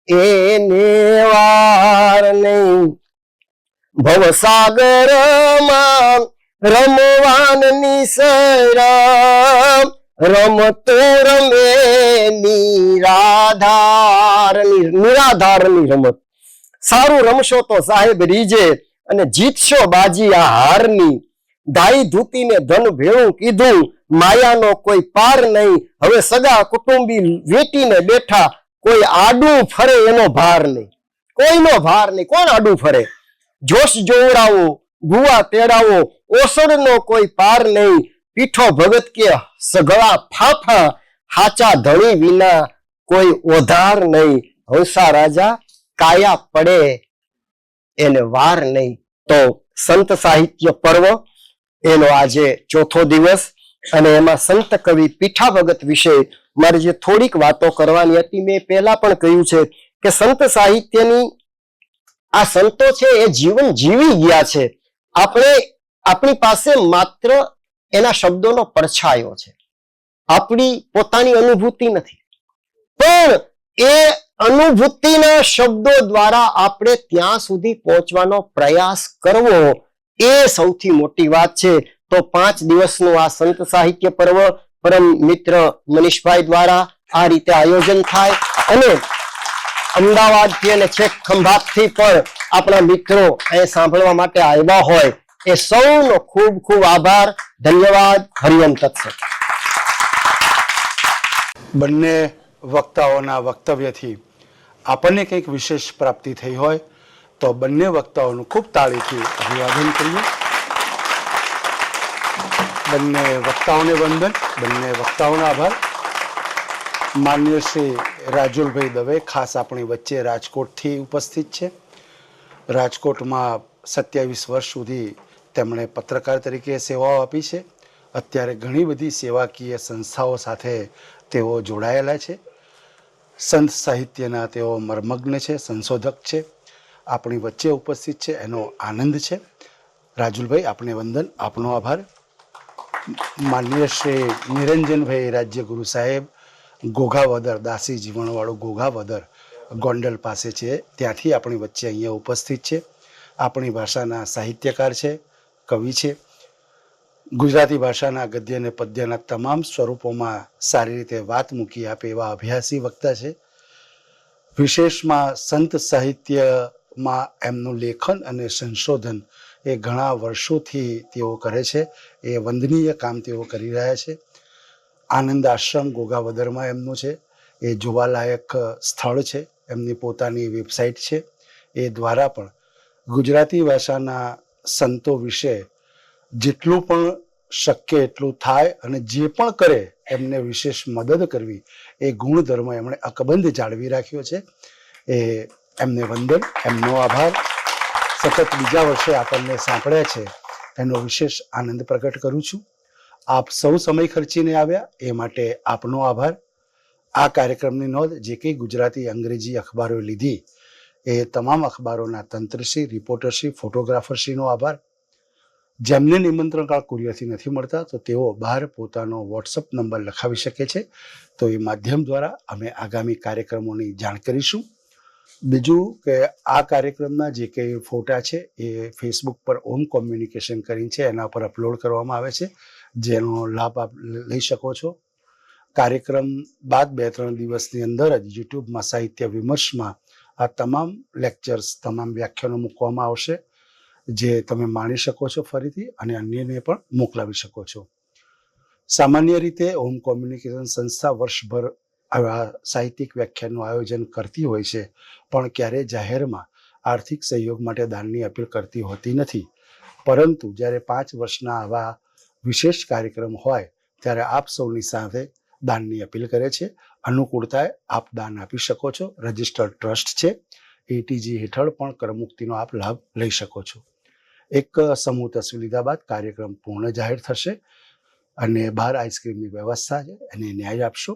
એને વાર નહીં. ભવસાગરમાં રમવાન નિસરા રમતો રમે નિરાધારની રમત. સારું રમશો તો સાહેબ રીજે, અને જીતશો બાજી આ હારની. ધાઈ ધૂતીને ધન ભેળું કીધું, માયાનો કોઈ પાર નહીં. હવે સગા કુટુંબી વેટીને બેઠા, કોઈ આડું ફરે એનો ભાર નહીં. કોઈનો ભાર નહીં. કોણ આડું ફરે? જોશ જોવડાવો, ગુવા તેડાવો, ઓસડનો કોઈ પાર નહીં. પીઠો ભગત કે સઘળા ફાફા, હાચા ધણી વિના કોઈ ઓધાર નહીં. હંસા રાજા કાયા પડે એને વાર નહીં. તો સંત સાહિત્ય પર્વ એનો આજે ચોથો દિવસ, અને એમાં સંત કવિ પીઠા ભગત વિશે મારે જે થોડીક વાતો કરવાની હતી, મેં પહેલા પણ કહ્યું છે કે સંત સાહિત્યની આ સંતો છે એ જીવન જીવી ગયા છે. આપણી પાસે માત્ર એના શબ્દોનો પડછાયો છે, આપણી પોતાની અનુભૂતિ નથી. પણ એ અનુભૂતિના શબ્દો દ્વારા આપણે ત્યાં સુધી પહોંચવાનો પ્રયાસ કરવો, એ સૌથી મોટી વાત છે. તો 5 દિવસનું આ સંત સાહિત્ય પર્વ પરમ મિત્ર મનીષભાઈ દ્વારા આ રીતે આયોજન થાય, અને અમદાવાદથી અને છેક ખંભાતથી પણ આપણા મિત્રો અહીં સાંભળવા માટે આવ્યા હોય, એ સૌનો ખૂબ ખૂબ આભાર. ધન્યવાદ. હરિઓમ તત્સત. બંને વક્તાઓના વક્તવ્યથી આપણને કંઈક વિશેષ પ્રાપ્તિ થઈ હોય તો બંને વક્તાઓનું ખૂબ તાળીથી અભિવાદન કરીએ. બંને વક્તાઓને વંદન, બંને વક્તાઓનો આભાર. માનનીય શ્રી રાજુલભાઈ દવે ખાસ આપણી વચ્ચે રાજકોટથી ઉપસ્થિત છે. રાજકોટમાં 27 વર્ષ સુધી તેમણે પત્રકાર તરીકે સેવાઓ આપી છે. અત્યારે ઘણી બધી સેવાકીય સંસ્થાઓ સાથે તેઓ જોડાયેલા છે. સંત સાહિત્યના તેઓ મર્મજ્ઞ છે, સંશોધક છે. આપણી વચ્ચે ઉપસ્થિત છે, એનો આનંદ છે. રાજુલભાઈ, આપને વંદન, આપનો આભાર. માનનીય શ્રી નિરંજનભાઈ રાજ્યગુરુ સાહેબ ઘોઘાવદર, દાસી જીવણવાળું ઘોઘાવદર ગોંડલ પાસે છે, ત્યાંથી આપણી વચ્ચે અહીંયા ઉપસ્થિત છે. આપણી ભાષાના સાહિત્યકાર છે, કવિ છે. ગુજરાતી ભાષાના ગદ્ય અને પદ્યના તમામ સ્વરૂપોમાં સારી રીતે વાત મૂકી આપે એવા અભ્યાસી વક્તા છે. વિશેષમાં સંત સાહિત્યમાં એમનું લેખન અને સંશોધન એ ઘણા વર્ષોથી તેઓ કરે છે. એ વંદનીય કામ તેઓ કરી રહ્યા છે. આનંદ આશ્રમ ઘોઘાવદરમાં એમનું છે, એ જોવાલાયક સ્થળ છે. એમની પોતાની વેબસાઇટ છે, એ દ્વારા પણ ગુજરાતી ભાષાના સંતો વિશે જેટલું પણ શક્ય એટલું થાય અને જે પણ કરે એમને વિશેષ મદદ કરવી, એ ગુણધર્મ એમણે અકબંધ જાળવી રાખ્યો છે. એ એમને વંદન, એમનો આભાર. સતત બીજા વર્ષે આપણને સાંભળ્યા છે એનો વિશેષ આનંદ પ્રગટ કરું છું. આપ સૌ સમય ખર્ચીને આવ્યા એ માટે આપનો આભાર. આ કાર્યક્રમની નોંધ જે કંઈ ગુજરાતી અંગ્રેજી અખબારોએ લીધી, એ તમામ અખબારોના તંત્રશ્રી, રિપોર્ટરશ્રી, ફોટોગ્રાફરશ્રીનો આભાર. જેમને નિમંત્રણ કાર્ડ કુરિયરથી નથી મળતા તો તેઓ બહાર પોતાનો વોટ્સઅપ નંબર લખાવી શકે છે. તો એ માધ્યમ દ્વારા અમે આગામી કાર્યક્રમોની જાણ કરીશું. બીજું કે આ કાર્યક્રમના જે કંઈ ફોટા છે એ ફેસબુક પર ઓમ કોમ્યુનિકેશન કરીને છે, એના પર અપલોડ કરવામાં આવે છે, જેનો લાભ આપ લઈ શકો છો. કાર્યક્રમ બાદ 2-3 દિવસની અંદર જ યુટ્યુબમાં સાહિત્ય વિમર્શમાં આ તમામ લેક્ચર્સ, તમામ વ્યાખ્યાનો મૂકવામાં આવશે, જે તમે માણી શકો છો ફરીથી, અને અન્યને પણ મોકલાવી શકો છો. સામાન્ય રીતે ઓમ કોમ્યુનિકેશન સંસ્થા વર્ષભર આવા સાહિત્યિક વ્યાખ્યાનનું આયોજન કરતી હોય છે, પણ ક્યારેય જાહેરમાં આર્થિક સહયોગ માટે દાનની અપીલ કરતી હોતી નથી. પરંતુ જ્યારે 5 વર્ષના આવા વિશેષ કાર્યક્રમ હોય ત્યારે આપ સૌની સાથે દાનની અપીલ કરે છે. અનુકૂળતાએ આપ દાન આપી શકો છો. રજિસ્ટર્ડ ટ્રસ્ટ છે, એટીજી હેઠળ પણ કરમુક્તિનો આપ લાભ લઈ શકો છો. એક સમૂહ તસવીર લીધા બાદ કાર્યક્રમ પૂર્ણ જાહેર થશે, અને બહાર આઈસ્ક્રીમની વ્યવસ્થા છે, એને ન્યાય આપશો.